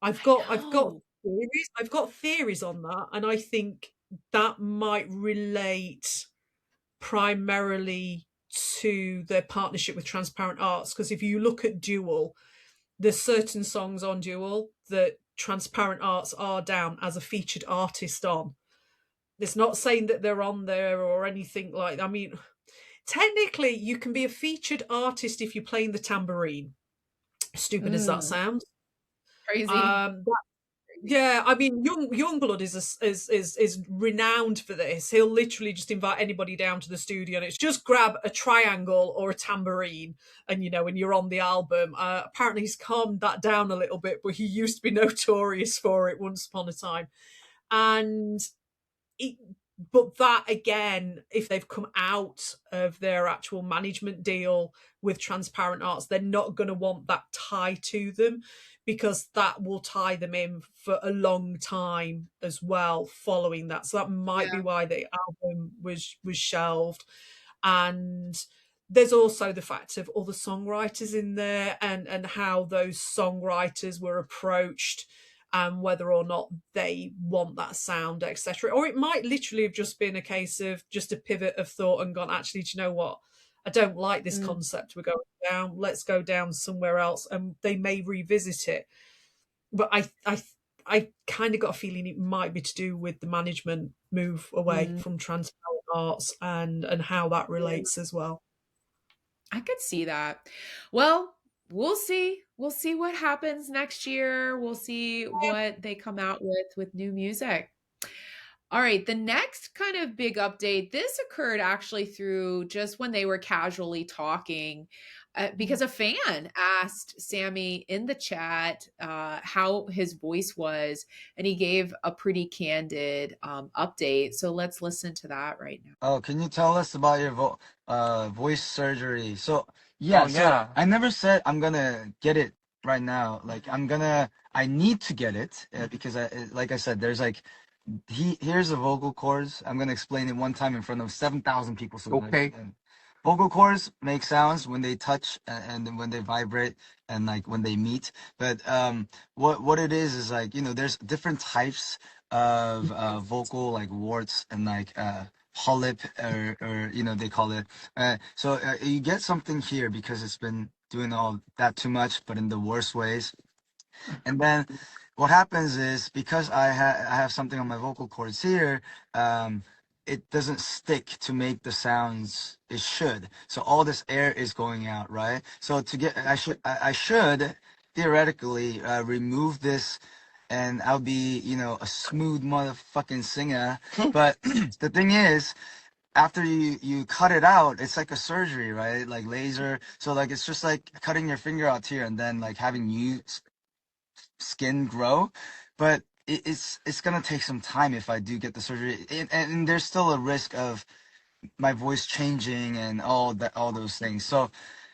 I've got theories. I've got theories on that, and I think that might relate primarily to their partnership with Transparent Arts. Because if you look at Dual, there's certain songs on Dual that Transparent Arts are down as a featured artist on. It's not saying that they're on there or anything like that. I mean, technically, you can be a featured artist if you're playing the tambourine. Stupid as that sounds. Crazy. Yeah, I mean, Youngblood is renowned for this. He'll literally just invite anybody down to the studio, and it's just grab a triangle or a tambourine, and when you're on the album. Apparently, he's calmed that down a little bit, but he used to be notorious for it once upon a time. And but that again, if they've come out of their actual management deal with Transparent Arts, they're not going to want that tie to them, because that will tie them in for a long time as well following that. So that might be why the album was shelved. And there's also the fact of all the songwriters in there and how those songwriters were approached, and whether or not they want that sound, etc. Or it might literally have just been a case of just a pivot of thought and gone, actually, do you know what? I don't like this concept we're going down. Let's go down somewhere else. And they may revisit it. But I kind of got a feeling it might be to do with the management move away from Transparent Arts and how that relates as well. I could see that. Well, we'll see. We'll see what happens next year. We'll see what they come out with new music. All right, the next kind of big update, this occurred actually through just when they were casually talking, because a fan asked Sammy in the chat how his voice was, and he gave a pretty candid update. So let's listen to that right now. Oh, can you tell us about your voice surgery? So yeah, I never said I'm gonna get it right now. Like I need to get it because like I said, there's like here's the vocal cords. I'm gonna explain it one time in front of 7,000 people. So Okay. vocal cords make sounds when they touch and when they vibrate and like when they meet. But what it is like, there's different types of vocal like warts and like polyp or they call it. So you get something here because it's been doing all that too much, but in the worst ways. And then what happens is because I have something on my vocal cords here, it doesn't stick to make the sounds it should. So all this air is going out, right? So I should theoretically remove this, and I'll be a smooth motherfucking singer. But the thing is, after you cut it out, it's like a surgery, right? Like laser. So like it's just like cutting your finger out here and then like having new skin grow. But it's gonna take some time if I do get the surgery, and there's still a risk of my voice changing and all those things. So I'm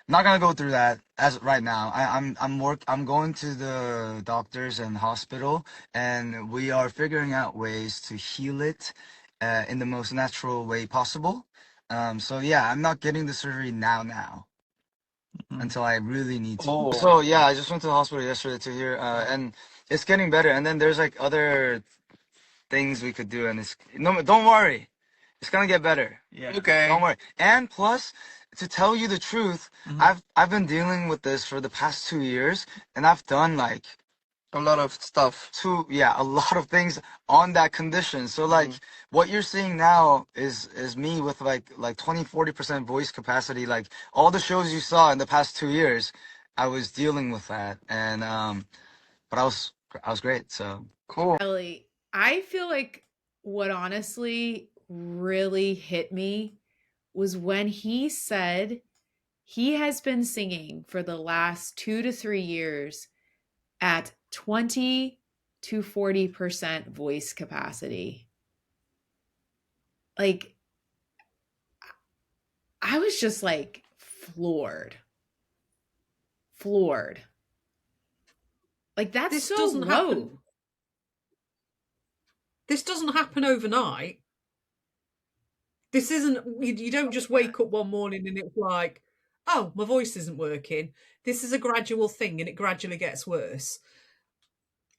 not gonna go through that as right now. I'm going to the doctors and hospital, and we are figuring out ways to heal it in the most natural way possible. So yeah, I'm not getting the surgery now until I really need to. Oh. So yeah, I just went to the hospital yesterday to hear, and it's getting better. And then there's like other things we could do, and it's no, don't worry, It's gonna get better. Yeah. Okay. Don't worry. And plus, to tell you the truth, Mhm. I've been dealing with this for the past 2 years, and I've done like A lot of stuff. a lot of things on that condition. So like what you're seeing now is me with like 20-40% voice capacity. Like all the shows you saw in the past 2 years, I was dealing with that, and but I was great. So Cool. Ellie, I feel like what honestly really hit me was when he said he has been singing for the last 2 to 3 years at 20 to 40% voice capacity. Like, I was just like floored. Floored. Like, that's This so doesn't low. happen. This doesn't happen overnight. This isn't, you don't just wake up one morning and it's like, oh, my voice isn't working. This is a gradual thing and it gradually gets worse.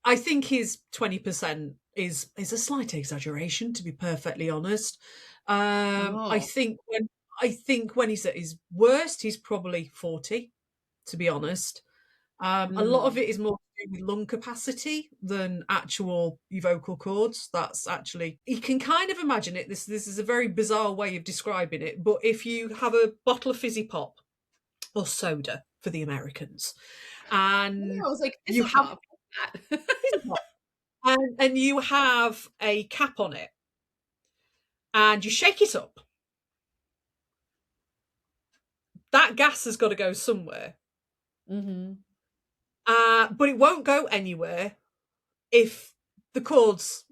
I think his 20% is a slight exaggeration, to be perfectly honest. I Oh. think when he's at his worst, he's probably 40, to be honest. A lot of Mhm. it is more to do with lung capacity than actual vocal cords. That's actually, you can kind of imagine it. This is a very bizarre way of describing it. But if you have a bottle of fizzy pop or soda for the Americans, and I was like, you fizzy have pop. fizzy pop, and you have a cap on it, and you shake it up, that gas has got to go somewhere. Mm-hmm. But it won't go anywhere if the cords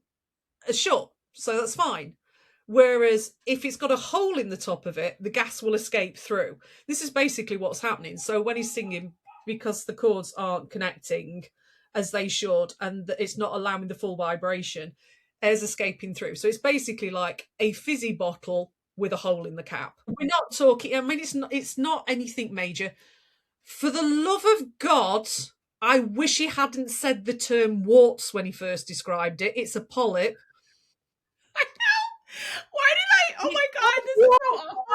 are shut. So that's fine. Whereas if it's got a hole in the top of it, the gas will escape through. This is basically what's happening. So when he's singing, because the cords aren't connecting as they should and it's not allowing the full vibration, air's escaping through. So it's basically like a fizzy bottle with a hole in the cap. We're not talking, I mean, it's not anything major. For the love of God, I wish he hadn't said the term warts when he first described it. It's a polyp. I know. Why did I? Oh my God, this is so awful.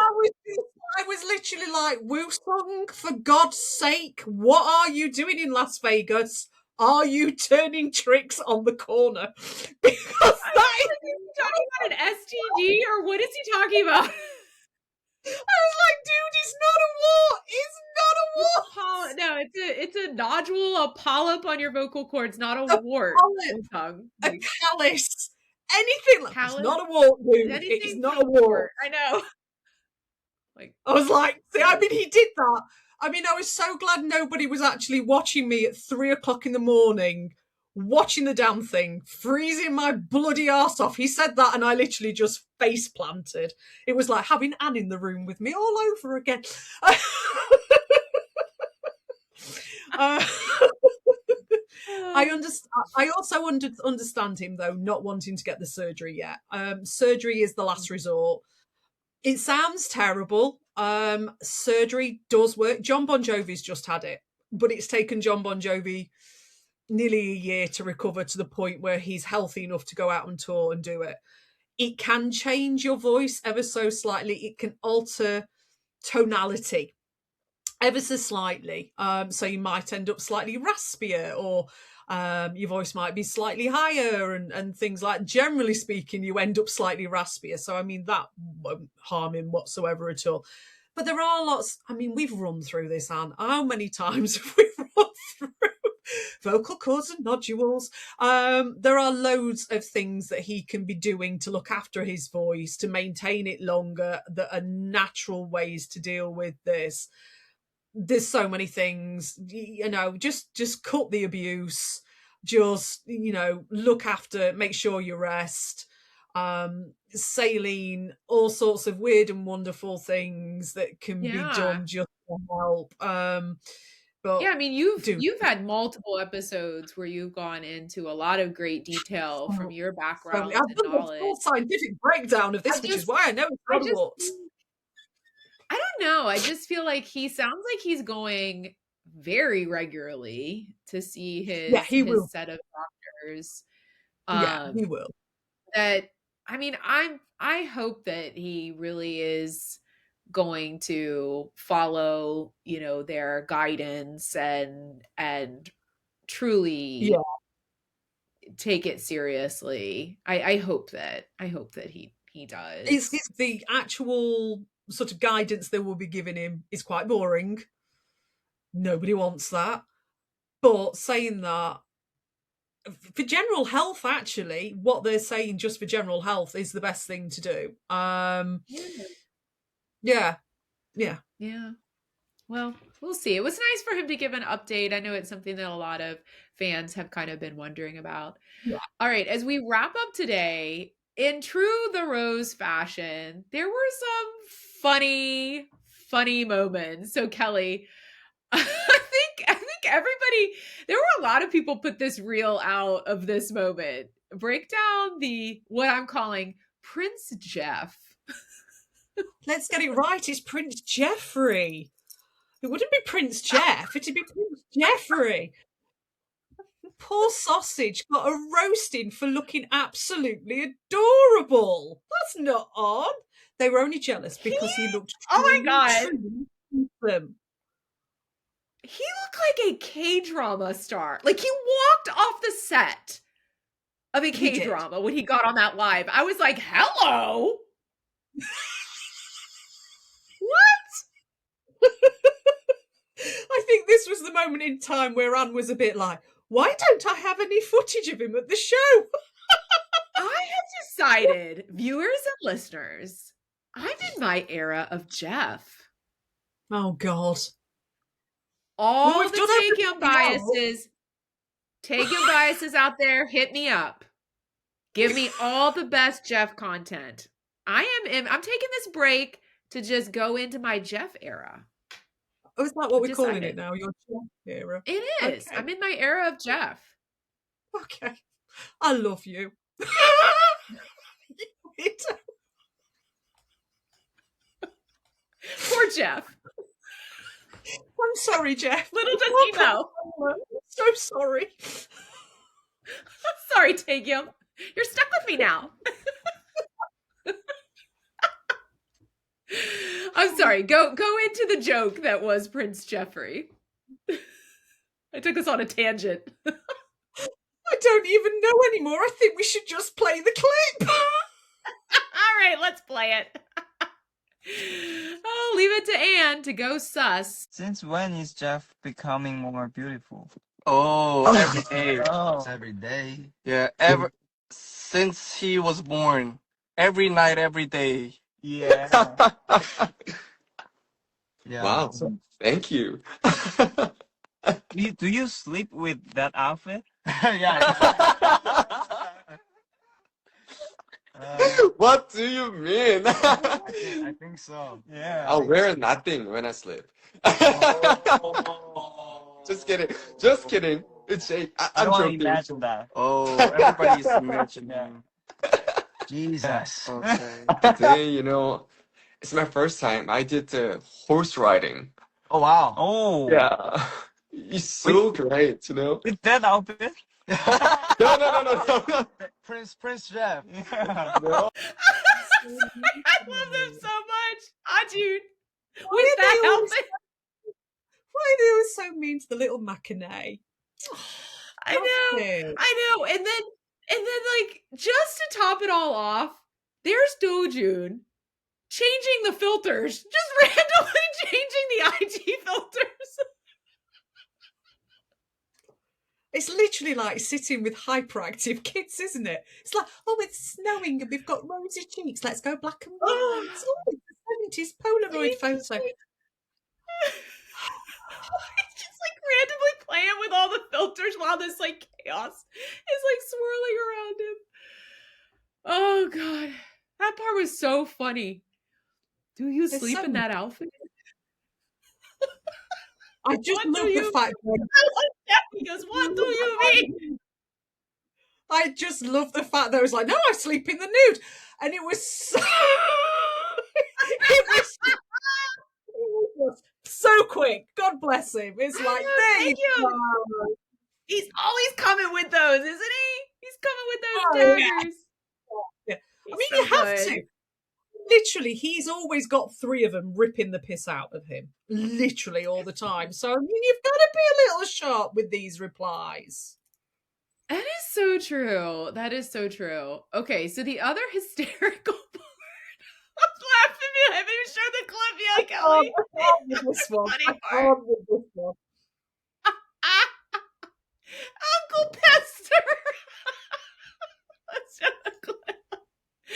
I was literally like, Woo Song, for God's sake, what are you doing in Las Vegas? Are you turning tricks on the corner? Because that is. Is he talking about an STD or what is he talking about? I was like, dude, it's not a wart. It's not a wart. No, it's a nodule, a polyp on your vocal cords, not a A wart. polyp, Tongue. a Like, callus, anything like it's callus, not a wart, dude. It's anything not but a a wart. wart. I know. Like, I was like, see, I mean, he did that. I mean, I was so glad nobody was actually watching me at 3 o'clock in the morning, watching the damn thing, freezing my bloody arse off. He said that, and I literally just face planted. It was like having Anne in the room with me all over again. I also understand him though, not wanting to get the surgery yet. Surgery is the last resort. It sounds terrible. Surgery does work. John Bon Jovi's just had it, but it's taken John Bon Jovi nearly a year to recover to the point where he's healthy enough to go out on tour and do it. It can change your voice ever so slightly. It can alter tonality ever so slightly. So you might end up slightly raspier, or your voice might be slightly higher, and things like. Generally speaking, you end up slightly raspier. So I mean that won't harm him whatsoever at all. But there are lots. I mean, we've run through this, Anne. How many times have we run through vocal cords and nodules? There are loads of things that he can be doing to look after his voice, to maintain it longer, that are natural ways to deal with this. There's so many things, just cut the abuse, just look after, make sure you rest. Saline, all sorts of weird and wonderful things that can be done just to help. But yeah, I mean, you've had multiple episodes where you've gone into a lot of great detail from your background I've and done a knowledge. full scientific breakdown of this, which is why I know it's I not just what. I don't know. I just feel like he sounds like he's going very regularly to see Yeah, he will. his set of doctors. Yeah, he will. That I mean, I hope that he really is going to follow, their guidance and Yeah. truly take it seriously. I hope that he Is does. the actual sort of guidance they will be giving him is quite boring. Nobody wants that. But saying that, for general health, actually, what they're saying just for general health is the best thing to do. Yeah. Yeah. Well, we'll see. It was nice for him to give an update. I know it's something that a lot of fans have kind of been wondering about. Yeah. All right, as we wrap up today, in true The Rose fashion, there were some funny moments. So Kelly, I think everybody, there were a lot of people put this reel out of this moment. Break down the what I'm calling Prince Jeff. Let's get it right. It's Prince Jeffrey. It wouldn't be Prince Jeff. It'd be Prince Jeffrey. Poor sausage got a roasting for looking absolutely adorable. That's not odd. They were only jealous because he looked Oh my truly, God. truly handsome. He looked like a K-drama star. Like he walked off the set of a He did. K-drama when he got on that live. I was like, hello. I think this was the moment in time where Anne was a bit like, why don't I have any footage of him at the show? I have decided, viewers and listeners, I'm in my era of Jeff. Oh, God. All we've the done everything Take Him biases out there, hit me up. Give me all the best Jeff content. I'm taking this break to just go into my Jeff era. Oh, is that what we're calling Decided. it now? Your Jeff era? It is. Okay. I'm in my era of Jeff. Okay. I love you. You weirdo. Poor Jeff. I'm sorry, Jeff. Little does he know. I'm so sorry. Sorry, Take Him. You're stuck with me now. I'm sorry. Go into the joke that was Prince Jeffrey. I took us on a tangent. I don't even know anymore. I think we should just play the clip. All right, let's play it. I'll leave it to Anne to go sus. Since when is Jeff becoming more beautiful? Oh, every day. It's every day. Yeah, ever since he was born. Every night, every day. Yeah. Yeah. Wow, thank you. Do you sleep with that outfit? Yeah. What do you mean? I think so. Yeah. I'll wear nothing when I sleep. Just kidding. Just kidding. It's I I'm don't joking. imagine that. Oh, everybody's imagining. Jesus. Okay. Today, it's my first time. I did horse riding. Oh wow. Oh. Yeah. It's so great, With that outfit? No. Prince Jeff. Yeah. No. I love them so much. Ajun. Why With are that they always- outfit. Why are they always so mean to the little Mackinac? I know. And then like just to top it all off, there's Dojun changing the filters. Just randomly changing the IG filters. It's literally like sitting with hyperactive kids, isn't it? It's like, oh, it's snowing and we've got rosy cheeks. Let's go black and white. Oh, it's the 70s Polaroid photo. It's just like randomly playing with all the filters while this like chaos is like swirling around him. Oh God. That part was so funny. Do you It's sleep so- in that outfit? I just What do love you the fact He goes, what do you mean? I just love the fact that I was like, no, I sleep in the nude. And it was so it was just so quick. God bless him. It's I like, know, there thank you you. go. He's always coming with those, isn't he? He's coming with those Oh, yeah. daggers. Yeah. I mean, So you have good. to. Literally, he's always got 3 of them ripping the piss out of him. Literally all the time. So, I mean, you've got to be a little sharp with these replies. That is so true. That is so true. Okay, so the other hysterical part. I'm laughing. I haven't even shown the clip yet, Kelly. I can't with this one. Funny I part. can't with this one. Uncle Pester. Let's show the clip.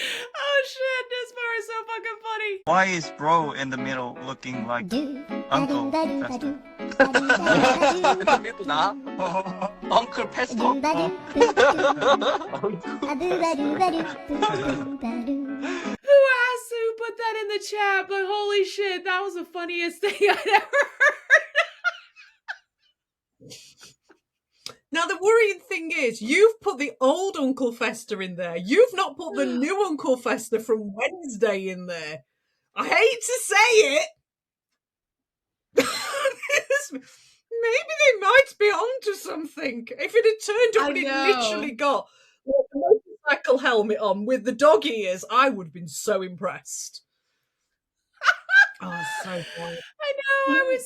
Oh shit, this part is so fucking funny. Why is bro in the middle looking like Uncle Fester? 나? Uncle Pesto. Who asked who put that in the chat? But holy shit, that was the funniest thing I'd ever heard. Now, the worrying thing is, you've put the old Uncle Fester in there. You've not put the new Uncle Fester from Wednesday in there. I hate to say it. Maybe they might be onto something. If it had turned up and it literally got the motorcycle helmet on with the dog ears, I would have been so impressed. Oh, so funny. I know.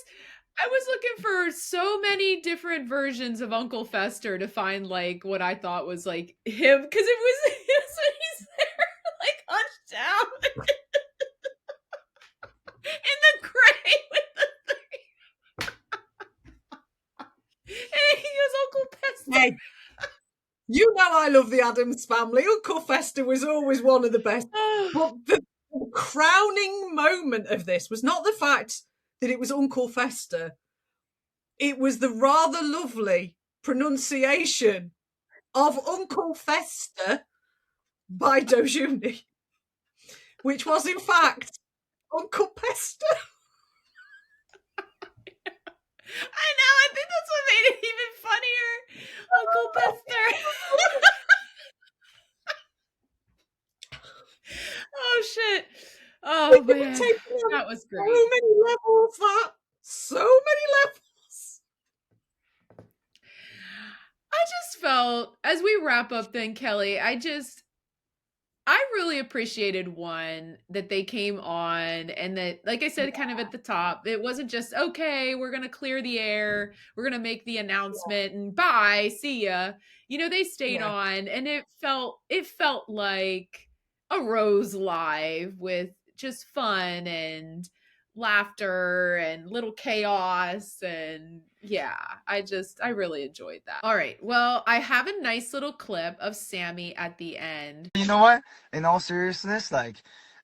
I was looking for so many different versions of Uncle Fester to find like what I thought was like him, because it was he's there like hunched down in the gray with the thing. And he goes, Uncle Pester. Hey, you know I love the Addams Family. Uncle Fester was always one of the best. But the crowning moment of this was not the fact that it was Uncle Fester. It was the rather lovely pronunciation of Uncle Fester by Dojuni, which was in fact Uncle Pester. I know, I think that's what made it even funnier. Uncle Pester. Oh shit. Oh man. That was great. So many levels, so many levels. I just felt, as we wrap up then, Kelly, I really appreciated one that they came on and that, like I said, kind of at the top, it wasn't just, okay, we're going to clear the air. We're going to make the announcement and bye, see ya. You know, they stayed on and it felt like a Rose Live with just fun and laughter and little chaos. And yeah, I really enjoyed that. All right. Well, I have a nice little clip of Sammy at the end. You know what? In all seriousness, like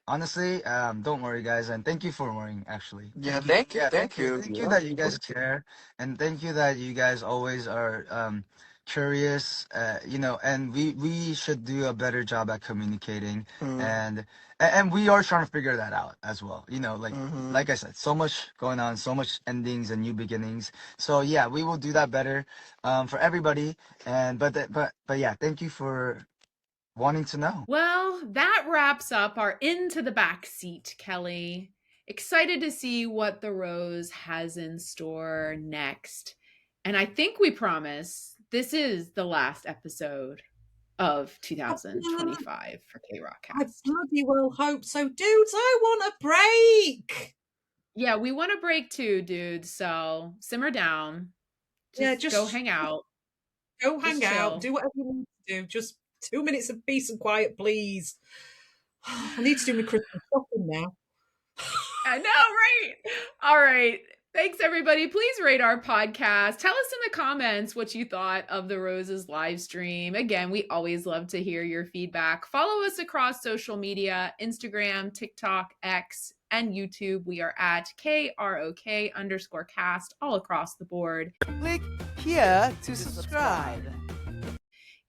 honestly, don't worry, guys, and thank you for worrying. Actually, Yeah, thank you. thank you that you guys care, and thank you that you guys always are curious. You know, and we should do a better job at communicating, and we are trying to figure that out as well. You know, like I said, so much going on, so much endings and new beginnings. So yeah, we will do that better for everybody. And but yeah, thank you for wanting to know. Well, that wraps up our Into the Backseat, Kelly. Excited to see what the Rose has in store next. And I think we promise this is the last episode of 2025 for K-Rock I Cast. bloody well hope so. Dudes, I want a break. Yeah, we want a break too, dudes. So simmer down. Just go hang out. Go hang out. Chill. Do whatever you need to do. Just 2 minutes of peace and quiet, please. I need to do my Christmas shopping now. I know, right? All right. Thanks, everybody. Please rate our podcast. Tell us in the comments what you thought of the Roses live stream. Again, we always love to hear your feedback. Follow us across social media, Instagram, TikTok, X, and YouTube. We are at KROK_cast all across the board. Click here to subscribe.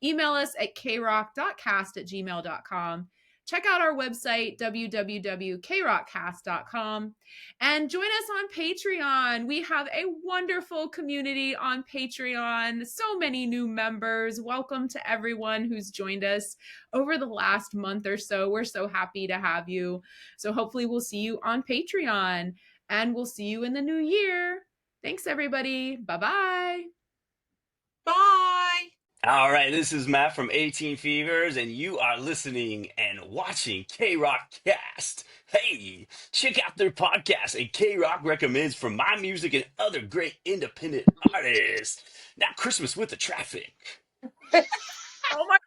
Email us at krock.cast@gmail.com. Check out our website, www.krockcast.com, and join us on Patreon. We have a wonderful community on Patreon. So many new members. Welcome to everyone who's joined us over the last month or so. We're so happy to have you. So hopefully we'll see you on Patreon, and we'll see you in the new year. Thanks, everybody. Bye-bye. Bye. All right, this is Matt from 18 Fevers, and you are listening and watching K Rock Cast. Hey, check out their podcast, and K Rock recommends for my music and other great independent artists. Now, Christmas with the Traffic. Oh my